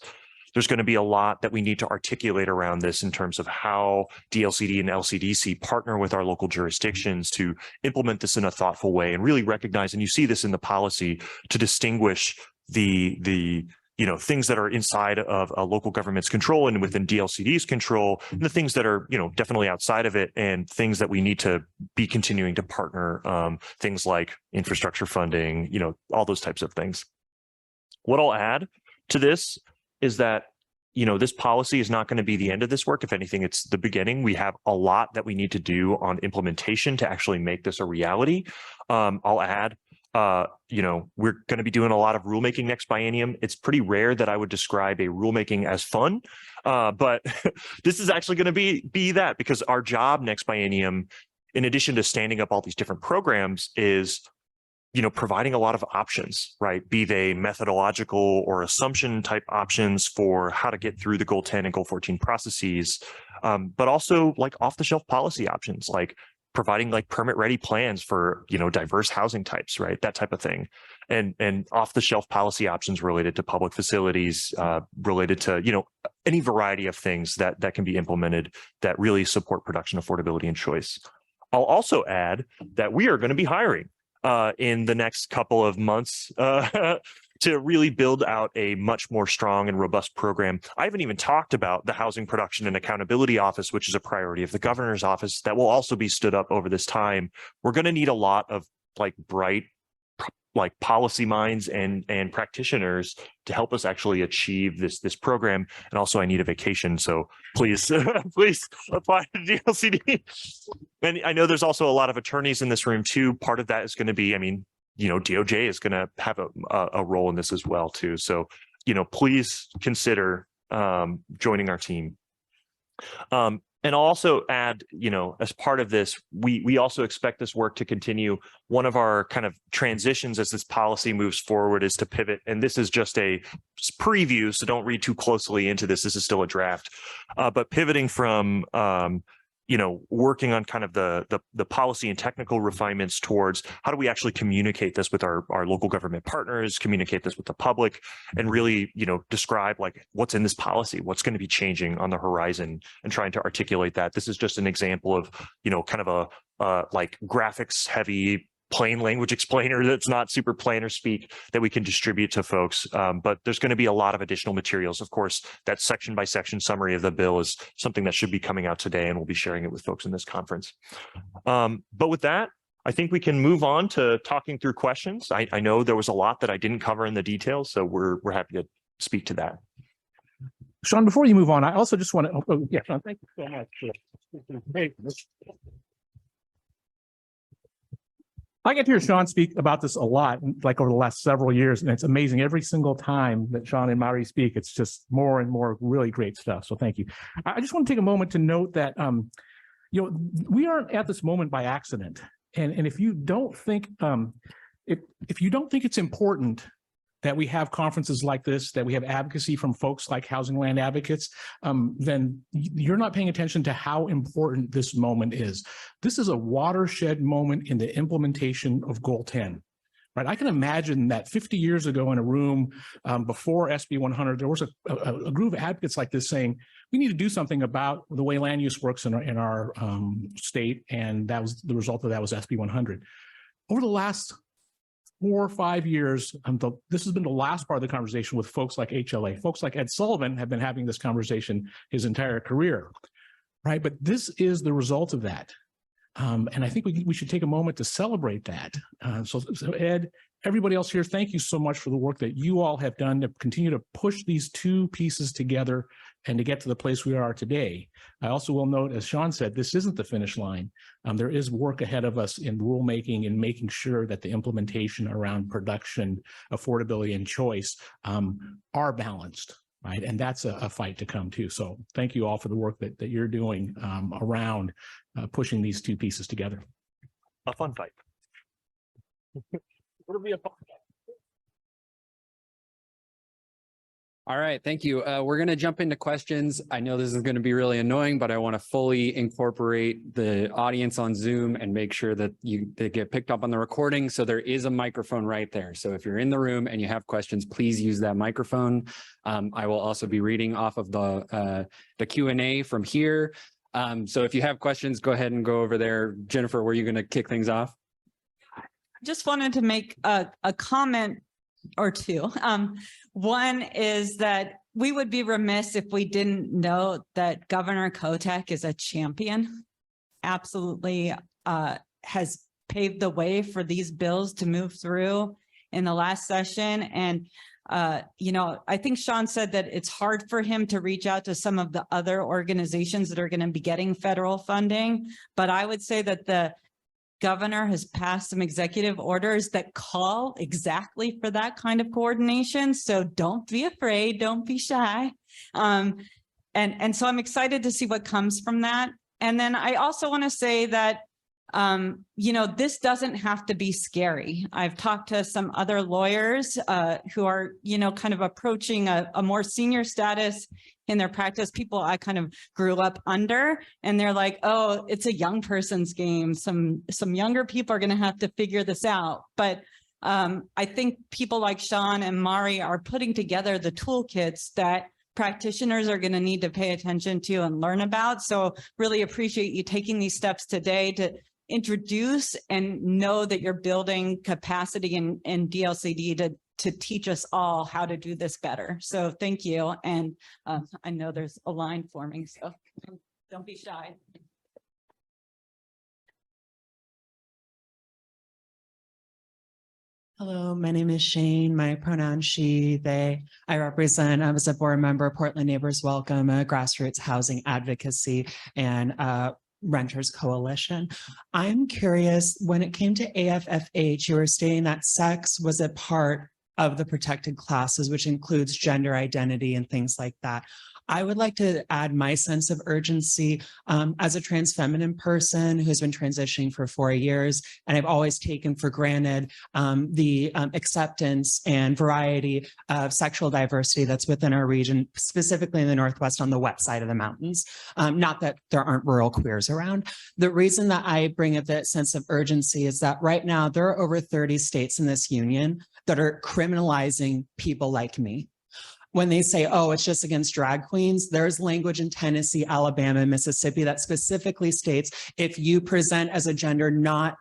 Speaker 4: There's going to be a lot that we need to articulate around this in terms of how DLCD and LCDC partner with our local jurisdictions to implement this in a thoughtful way and really recognize, and you see this in the policy, to distinguish the things that are inside of a local government's control and within DLCD's control, and the things that are, definitely outside of it, and things that we need to be continuing to partner, things like infrastructure funding, all those types of things. What I'll add to this is that, this policy is not going to be the end of this work. If anything, it's the beginning. We have a lot that we need to do on implementation to actually make this a reality. I'll add, we're going to be doing a lot of rulemaking next biennium. It's pretty rare that I would describe a rulemaking as fun, but this is actually going to be that, because our job next biennium, in addition to standing up all these different programs, is providing a lot of options, right? Be they methodological or assumption type options for how to get through the Goal 10 and Goal 14 processes, but also like off the shelf policy options, like providing like permit ready plans for, diverse housing types, right? That type of thing. And off the shelf policy options related to public facilities, related to, any variety of things that can be implemented that really support production affordability and choice. I'll also add that we are going to be hiring in the next couple of months to really build out a much more strong and robust program. I haven't even talked about the Housing Production and Accountability Office, which is a priority of the governor's office that will also be stood up over this time. We're going to need a lot of bright policy minds and practitioners to help us actually achieve this program. And also I need a vacation, so please please apply to DLCD. And I know there's also a lot of attorneys in this room too. Part of that is going to be, DOJ is going to have a role in this as well too. So, please consider joining our team. And I'll also add, as part of this, we also expect this work to continue. One of our kind of transitions as this policy moves forward is to pivot. And this is just a preview, so don't read too closely into this. This is still a draft. But pivoting from, working on kind of the policy and technical refinements towards how do we actually communicate this with our local government partners, communicate this with the public, and really, describe what's in this policy, what's going to be changing on the horizon, and trying to articulate that. This is just an example of, kind of a graphics heavy plain language explainer that's not super planner speak that we can distribute to folks. But there's going to be a lot of additional materials. Of course, that section by section summary of the bill is something that should be coming out today, and we'll be sharing it with folks in this conference. But with that, I think we can move on to talking through questions. I know there was a lot that I didn't cover in the details, so we're happy to speak to that.
Speaker 2: Sean, before you move on, I also just want to, yeah, Sean, thank you so much. I get to hear Sean speak about this a lot, over the last several years, and it's amazing. Every single time that Sean and Mari speak, it's just more and more really great stuff. So thank you. I just want to take a moment to note that, we aren't at this moment by accident. And if you don't think, if you don't think it's important that we have conferences like this, that we have advocacy from folks like Housing Land Advocates, then you're not paying attention to how important this moment is. This is a watershed moment in the implementation of Goal 10. Right? I can imagine that 50 years ago in a room before SB 100, there was a group of advocates like this saying, we need to do something about the way land use works in our state, and that was the result of that was SB 100. Over the last 4 or 5 years, this has been the last part of the conversation with folks like HLA. Folks like Ed Sullivan have been having this conversation his entire career, right? But this is the result of that. And I think we should take a moment to celebrate that. So Ed, everybody else here, thank you so much for the work that you all have done to continue to push these two pieces together and to get to the place we are today. I also will note, as Sean said, this isn't the finish line. There is work ahead of us in rulemaking and making sure that the implementation around production, affordability, and choice are balanced. Right. And that's a fight to come too. So thank you all for the work that you're doing around pushing these two pieces together.
Speaker 4: A fun fight.
Speaker 2: It'll be a
Speaker 1: All right, thank you. We're going to jump into questions. I know this is going to be really annoying, but I want to fully incorporate the audience on Zoom and make sure that they get picked up on the recording. So there is a microphone right there. So if you're in the room and you have questions, please use that microphone. I will also be reading off of the Q&A from here. So if you have questions, go ahead and go over there. Jennifer, were you going to kick things off?
Speaker 5: Just wanted to make a comment or two. One is that we would be remiss if we didn't know that Governor Kotek is a champion. Absolutely has paved the way for these bills to move through in the last session. And, you know, I think Sean said that it's hard for him to reach out to some of the other organizations that are going to be getting federal funding. But I would say that the governor has passed some executive orders that call exactly for that kind of coordination. So don't be afraid, don't be shy. And so I'm excited to see what comes from that. And then I also want to say that, you know, this doesn't have to be scary. I've talked to some other lawyers who are, you know, kind of approaching a more senior status in their practice, people I kind of grew up under, and they're like, oh, it's a young person's game. Some younger people are going to have to figure this out. But I think people like Sean and Mari are putting together the toolkits that practitioners are going to need to pay attention to and learn about. So really appreciate you taking these steps today to introduce and know that you're building capacity in DLCD to teach us all how to do this better. So thank you. And I know there's a line forming, so don't be shy.
Speaker 6: Hello, my name is Shane. My pronouns she, they. I represent, as a board member, Portland Neighbors Welcome, a grassroots housing advocacy and renters coalition. I'm curious, when it came to AFFH, you were stating that sex was a part of the protected classes, which includes gender identity and things like that. I would like to add my sense of urgency as a trans feminine person who's been transitioning for 4 years, and I've always taken for granted the acceptance and variety of sexual diversity that's within our region, specifically in the Northwest on the west side of the mountains. Not that there aren't rural queers around. The reason that I bring up that sense of urgency is that right now there are over 30 states in this union that are criminalizing people like me. When they say, oh, it's just against drag queens, there's language in Tennessee, Alabama, and Mississippi that specifically states if you present as a gender not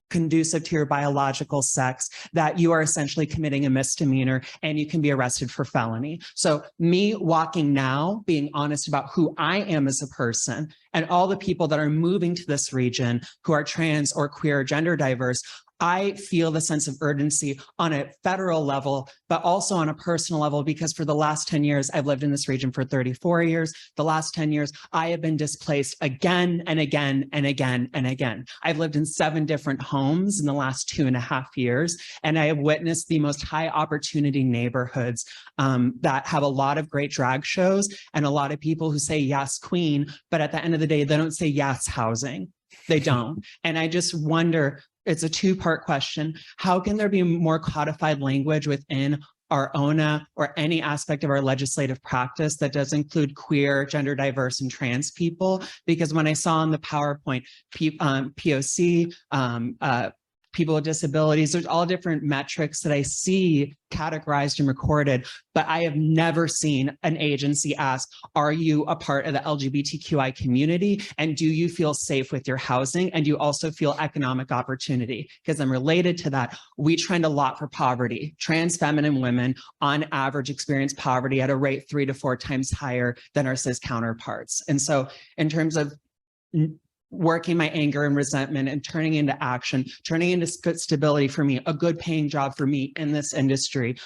Speaker 6: conducive to your biological sex, that you are essentially committing a misdemeanor and you can be arrested for felony. So me walking now, being honest about who I am as a person, and all the people that are moving to this region who are trans or queer or gender diverse, I feel the sense of urgency on a federal level, but also on a personal level, because for the last 10 years, I've lived in this region for 34 years. The last 10 years, I have been displaced again and again and again and again. I've lived in 7 different homes in the last 2.5 years, and I have witnessed the most high opportunity neighborhoods that have a lot of great drag shows and a lot of people who say, yes, queen, but at the end of the day, they don't say yes, housing. They don't. And I just wonder, it's a 2-part question. How can there be more codified language within our ONA or any aspect of our legislative practice that does include queer, gender diverse, and trans people? Because when I saw on the PowerPoint, POC, people with disabilities, there's all different metrics that I see categorized and recorded, but I have never seen an agency ask, are you a part of the LGBTQI community? And do you feel safe with your housing? And do you also feel economic opportunity? Because I'm related to that. We trend a lot for poverty. Trans feminine women on average experience poverty at a rate 3 to 4 times higher than our cis counterparts. And so in terms of working my anger and resentment and turning into action, turning into stability for me, a good paying job for me in this industry.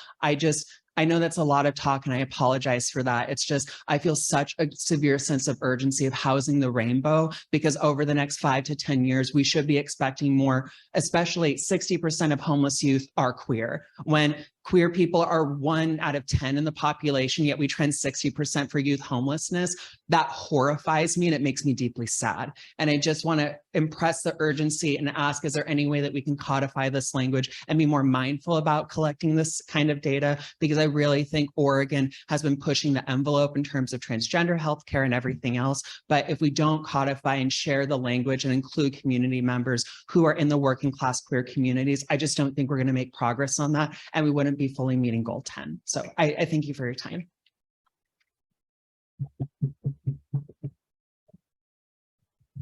Speaker 6: I know that's a lot of talk and I apologize for that. It's just, I feel such a severe sense of urgency of housing the rainbow, because over the next 5 to 10 years, we should be expecting more, especially 60% of homeless youth are queer. When queer people are 1 out of 10 in the population, yet we trend 60% for youth homelessness. That horrifies me and it makes me deeply sad. And I just want to impress the urgency and ask, is there any way that we can codify this language and be more mindful about collecting this kind of data? Because I really think Oregon has been pushing the envelope in terms of transgender healthcare and everything else. But if we don't codify and share the language and include community members who are in the working class queer communities, I just don't think we're going to make progress on that. And we wouldn't be fully meeting goal 10. So I thank you for your time.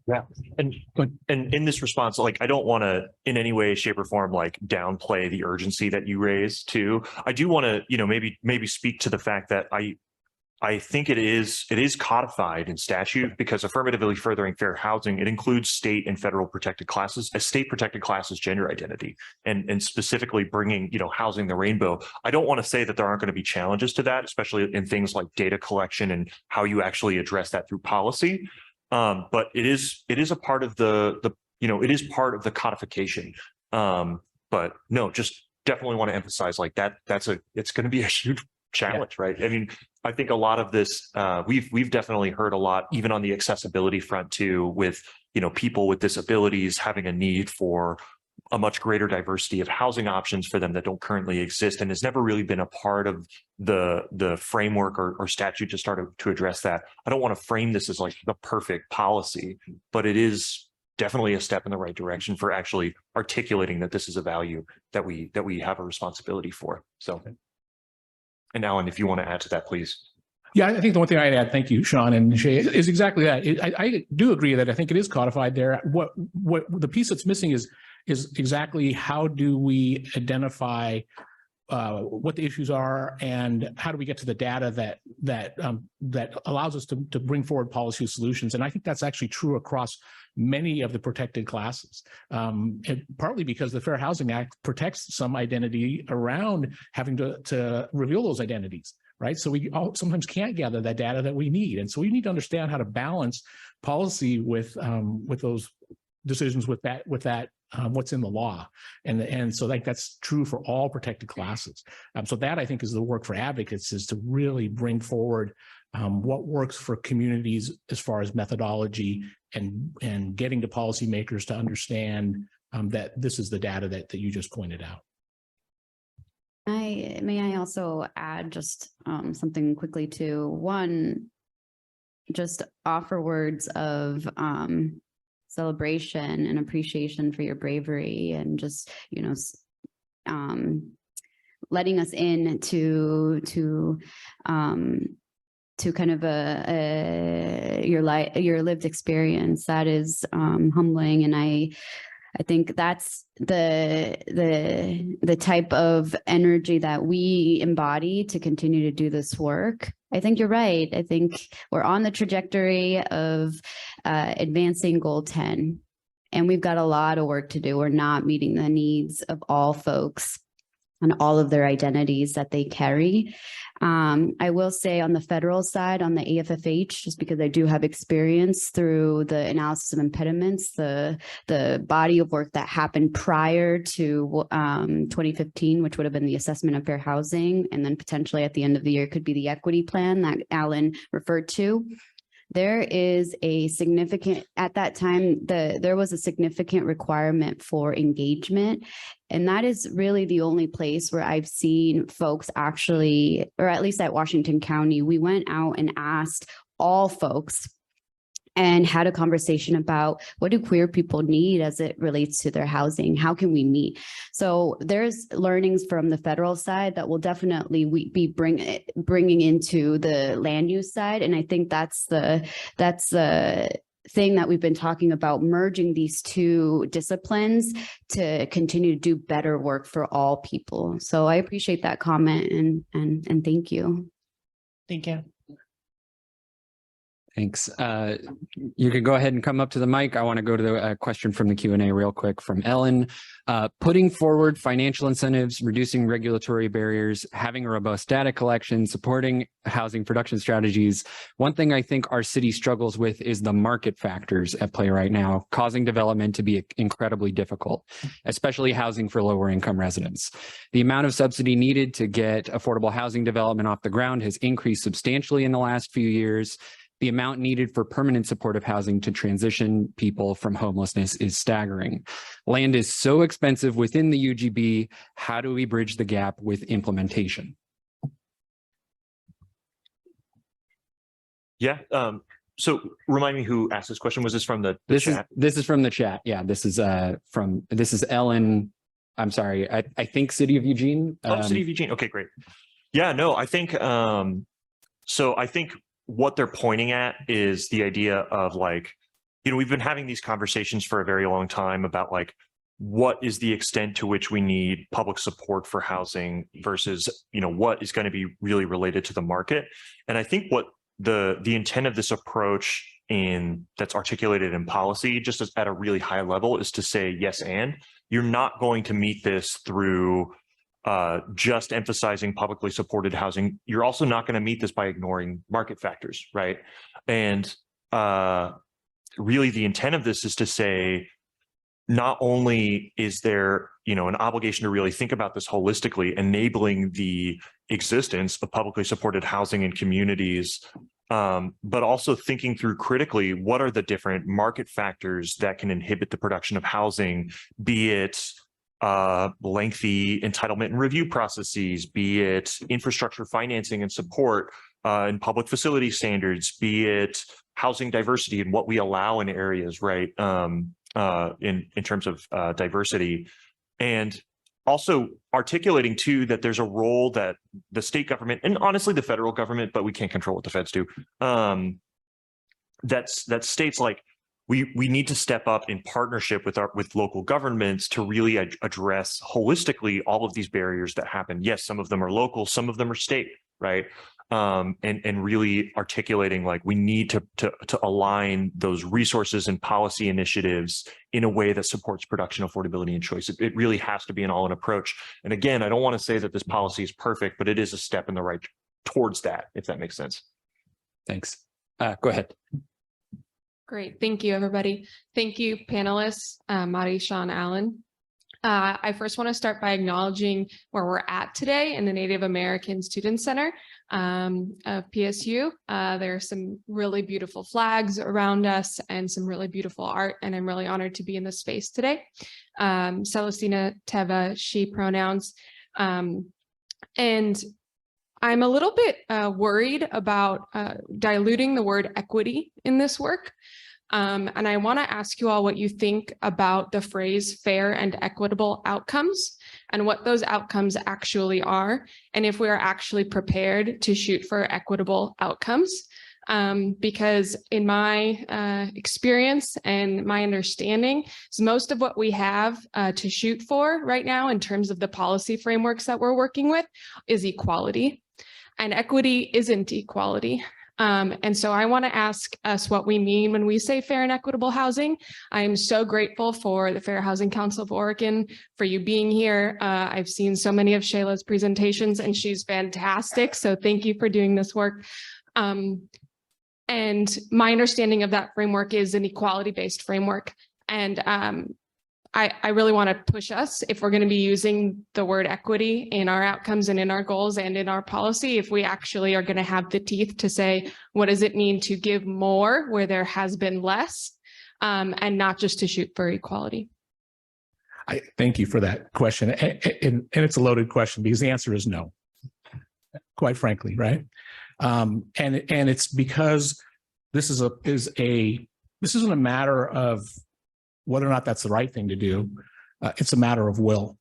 Speaker 4: Yeah, and in this response, like, I don't want to in any way, shape, or form like downplay the urgency that you raised too. I do want to, you know, maybe speak to the fact that I think it is codified in statute, because affirmatively furthering fair housing, it includes state and federal protected classes. A state protected class is gender identity, and specifically bringing, you know, housing the rainbow. I don't want to say that there aren't going to be challenges to that, especially in things like data collection and how you actually address that through policy. But it is a part of the you know, it is part of the codification. But no, just definitely want to emphasize like it's going to be a huge challenge, right? I mean, I think a lot of this, we've definitely heard a lot, even on the accessibility front too, with, you know, people with disabilities having a need for a much greater diversity of housing options for them that don't currently exist, and has never really been a part of the framework or statute to start to address that. I don't want to frame this as like the perfect policy, but it is definitely a step in the right direction for actually articulating that this is a value that we have a responsibility for. So. And Allan, if you want to add to that, please.
Speaker 2: Yeah, I think the one thing I'd add, thank you, Sean and Shay, is exactly that. I do agree that I think it is codified there. What the piece that's missing is exactly how do we identify what the issues are, and how do we get to the data that allows us to bring forward policy solutions. And I think that's actually true across many of the protected classes, and partly because the Fair Housing Act protects some identity around having to reveal those identities, right? So we all sometimes can't gather that data that we need, and so we need to understand how to balance policy with those decisions with that what's in the law, and so like that's true for all protected classes. So that, I think, is the work for advocates, is to really bring forward what works for communities as far as methodology, and getting to policymakers to understand that this is the data that you just pointed out.
Speaker 3: May I also add just something quickly to one, just offer words of celebration and appreciation for your bravery, and just, you know, letting us in to kind of your lived experience. That is humbling, and I think that's the type of energy that we embody to continue to do this work. I think you're right. I think we're on the trajectory of advancing goal 10, and we've got a lot of work to do. We're not meeting the needs of all folks and all of their identities that they carry. I will say on the federal side, on the AFFH, just because I do have experience through the analysis of impediments, the body of work that happened prior to 2015, which would have been the assessment of fair housing, and then potentially at the end of the year could be the equity plan that Allan referred to. There is a significant, at that time, there was a significant requirement for engagement. And that is really the only place where I've seen folks actually, or at least at Washington County, we went out and asked all folks and had a conversation about what do queer people need as it relates to their housing? How can we meet? So there's learnings from the federal side that will definitely be bringing into the land use side. And I think that's the thing that we've been talking about, merging these two disciplines to continue to do better work for all people. So I appreciate that comment, and thank you.
Speaker 6: Thank you.
Speaker 1: Thanks. You can go ahead and come up to the mic. I want to go to the question from the Q&A real quick from Ellen. Putting forward financial incentives, reducing regulatory barriers, having a robust data collection, supporting housing production strategies. One thing I think our city struggles with is the market factors at play right now, causing development to be incredibly difficult, especially housing for lower income residents. The amount of subsidy needed to get affordable housing development off the ground has increased substantially in the last few years. The amount needed for permanent supportive housing to transition people from homelessness is staggering. Land is so expensive within the UGB. How do we bridge the gap with implementation?
Speaker 4: Yeah. So remind me who asked this question. Was this from the chat?
Speaker 1: This is from the chat. Yeah, this is Ellen. I'm sorry. I think City of Eugene.
Speaker 4: City of Eugene. Okay, great. Yeah, no, I think so I think what they're pointing at is the idea of like, we've been having these conversations for a very long time about like, what is the extent to which we need public support for housing versus, what is going to be really related to the market. And I think what the intent of this approach that's articulated in policy, just at a really high level, is to say, yes, and you're not going to meet this through just emphasizing publicly supported housing. You're also not going to meet this by ignoring market factors, right? And really the intent of this is to say, not only is there, an obligation to really think about this holistically, enabling the existence of publicly supported housing in communities, but also thinking through critically, what are the different market factors that can inhibit the production of housing, be it lengthy entitlement and review processes, be it infrastructure financing and support and public facility standards, be it housing diversity and what we allow in areas, right? In terms of diversity, and also articulating too that there's a role that the state government and honestly the federal government, but we can't control what the feds do. That states like, we need to step up in partnership with local governments to really address holistically all of these barriers that happen. Yes, some of them are local, some of them are state, right? And really articulating like we need to align those resources and policy initiatives in a way that supports production, affordability, and choice. It really has to be an all-in approach. And again, I don't want to say that this policy is perfect, but it is a step in the right towards that, if that makes sense.
Speaker 1: Thanks. Go ahead.
Speaker 7: Great. Thank you, everybody. Thank you, panelists, Mari, Sean, Allan. I first want to start by acknowledging where we're at today in the Native American Student Center of PSU. There are some really beautiful flags around us and some really beautiful art, and I'm really honored to be in this space today. Celestina Teva, she pronouns. And I'm a little bit worried about diluting the word equity in this work. And I want to ask you all what you think about the phrase fair and equitable outcomes and what those outcomes actually are, and if we are actually prepared to shoot for equitable outcomes. Because in my experience and my understanding, is most of what we have to shoot for right now in terms of the policy frameworks that we're working with is equality. And equity isn't equality. And so I want to ask us what we mean when we say fair and equitable housing. I am so grateful for the Fair Housing Council of Oregon for you being here. I've seen so many of Shayla's presentations and she's fantastic. So thank you for doing this work. And my understanding of that framework is an equality-based framework. And I really want to push us, if we're going to be using the word equity in our outcomes and in our goals and in our policy, if we actually are going to have the teeth to say, what does it mean to give more where there has been less, and not just to shoot for equality?
Speaker 2: I thank you for that question. And it's a loaded question because the answer is no, quite frankly, right? And it's because this isn't a matter of whether or not that's the right thing to do. It's a matter of will,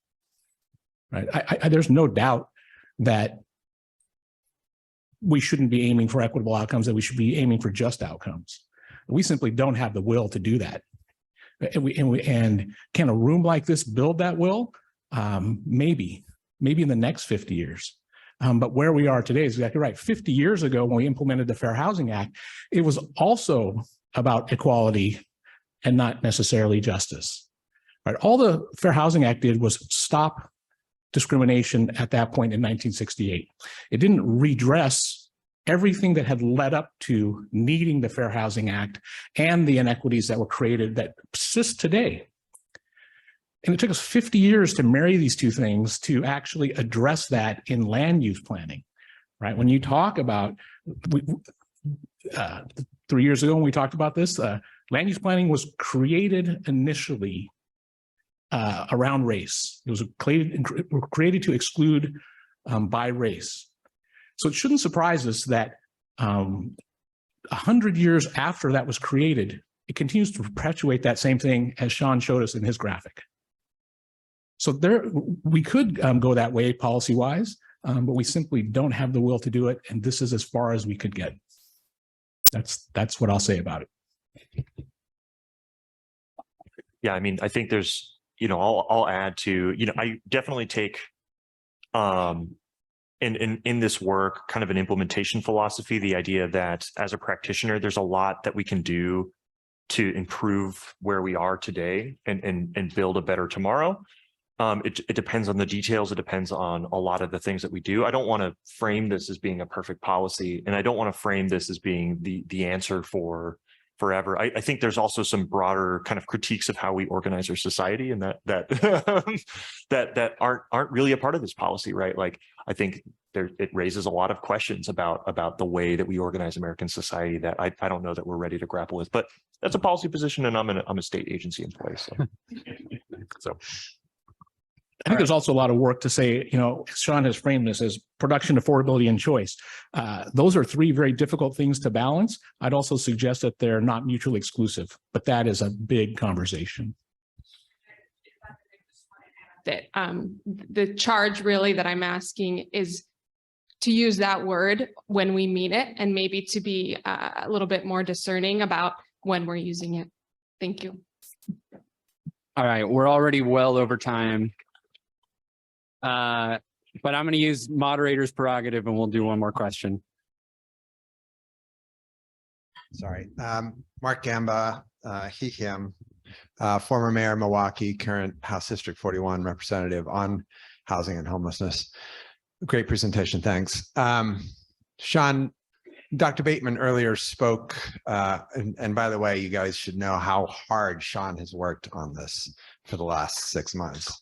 Speaker 2: right? There's no doubt that we shouldn't be aiming for equitable outcomes, that we should be aiming for just outcomes. We simply don't have the will to do that. And can a room like this build that will? Maybe in the next 50 years. But where we are today is exactly right. 50 years ago, when we implemented the Fair Housing Act, it was also about equality and not necessarily justice. Right? All the Fair Housing Act did was stop discrimination at that point in 1968. It didn't redress everything that had led up to needing the Fair Housing Act and the inequities that were created that persist today. And it took us 50 years to marry these two things to actually address that in land use planning, right? When you talk about, 3 years ago when we talked about this, land use planning was created initially around race. It was created to exclude by race. So it shouldn't surprise us that 100 years after that was created, it continues to perpetuate that same thing as Sean showed us in his graphic. So we could go that way policy-wise, but we simply don't have the will to do it, and this is as far as we could get. That's what I'll say about it.
Speaker 4: Yeah, I mean, I think there's, I'll add to, I definitely take in this work kind of an implementation philosophy, the idea that as a practitioner, there's a lot that we can do to improve where we are today and build a better tomorrow. It depends on the details. It depends on a lot of the things that we do. I don't want to frame this as being a perfect policy, and I don't want to frame this as being the answer for forever. I think there's also some broader kind of critiques of how we organize our society, and that aren't really a part of this policy, right? Like, I think it raises a lot of questions about the way that we organize American society that I don't know that we're ready to grapple with. But that's a policy position, and I'm a state agency employee. So.
Speaker 2: I think there's also a lot of work to say, Sean has framed this as production, affordability, and choice. Those are three very difficult things to balance. I'd also suggest that they're not mutually exclusive, but that is a big conversation.
Speaker 7: That the charge really that I'm asking is to use that word when we mean it, and maybe to be a little bit more discerning about when we're using it. Thank you.
Speaker 1: All right, we're already well over time. But I'm going to use moderator's prerogative and we'll do one more question.
Speaker 8: Sorry. Mark Gamba, he, him, former mayor of Milwaukee, current House District 41 representative on housing and homelessness. Great presentation. Thanks. Sean, Dr. Bateman earlier spoke, and by the way, you guys should know how hard Sean has worked on this for the last 6 months.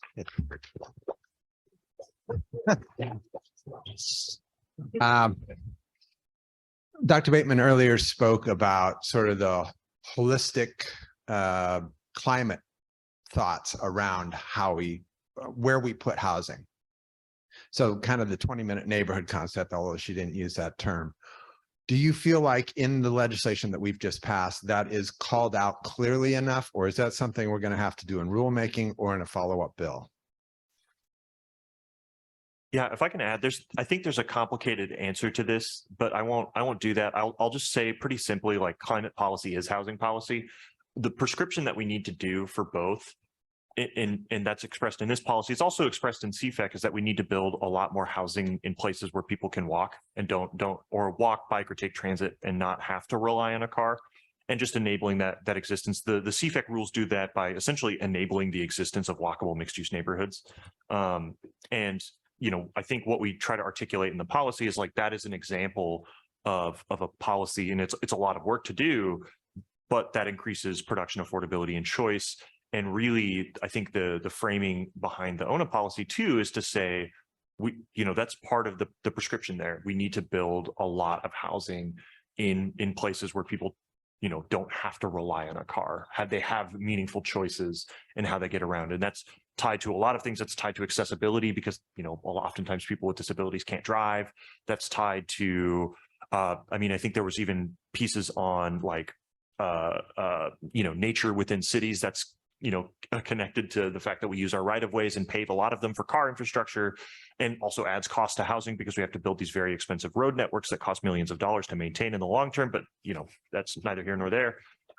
Speaker 8: Dr. Bateman earlier spoke about sort of the holistic climate thoughts around where we put housing. So kind of the 20-minute neighborhood concept, although she didn't use that term. Do you feel like in the legislation that we've just passed, that is called out clearly enough, or is that something we're going to have to do in rulemaking or in a follow-up bill?
Speaker 4: Yeah, if I can add, I think there's a complicated answer to this, but I won't do that. I'll just say pretty simply, like, climate policy is housing policy. The prescription that we need to do for both, and that's expressed in this policy, it's also expressed in CFEC, is that we need to build a lot more housing in places where people can walk and or walk, bike, or take transit and not have to rely on a car, and just enabling that existence. The CFEC rules do that by essentially enabling the existence of walkable mixed-use neighborhoods. I think what we try to articulate in the policy is like, that is an example of a policy, and it's a lot of work to do, but that increases production, affordability, and choice. And really, I think the framing behind the ONA policy too is to say, that's part of the prescription there. We need to build a lot of housing in places where people don't have to rely on a car, they have meaningful choices in how they get around. And that's tied to a lot of things. That's tied to accessibility, because, oftentimes people with disabilities can't drive. That's tied to, I think there was even pieces on like, nature within cities that's, connected to the fact that we use our right-of-ways and pave a lot of them for car infrastructure, and also adds cost to housing because we have to build these very expensive road networks that cost millions of dollars to maintain in the long term. But, that's neither here nor there.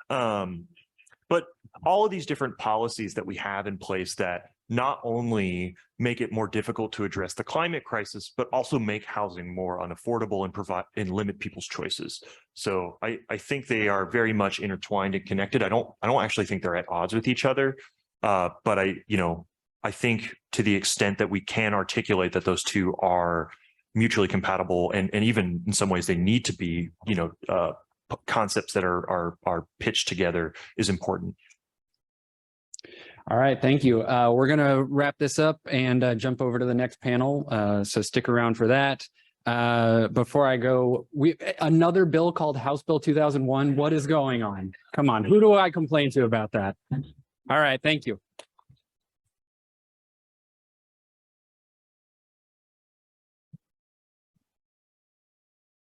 Speaker 4: But all of these different policies that we have in place that not only make it more difficult to address the climate crisis, but also make housing more unaffordable and provide and limit people's choices. So I think they are very much intertwined and connected. I don't actually think they're at odds with each other. But I think to the extent that we can articulate that those two are mutually compatible and even in some ways they need to be, concepts that are pitched together is important.
Speaker 1: All right, thank you. We're going to wrap this up and jump over to the next panel. So stick around for that. Before I go, another bill called House Bill 2001. What is going on? Come on, who do I complain to about that? All right, thank you.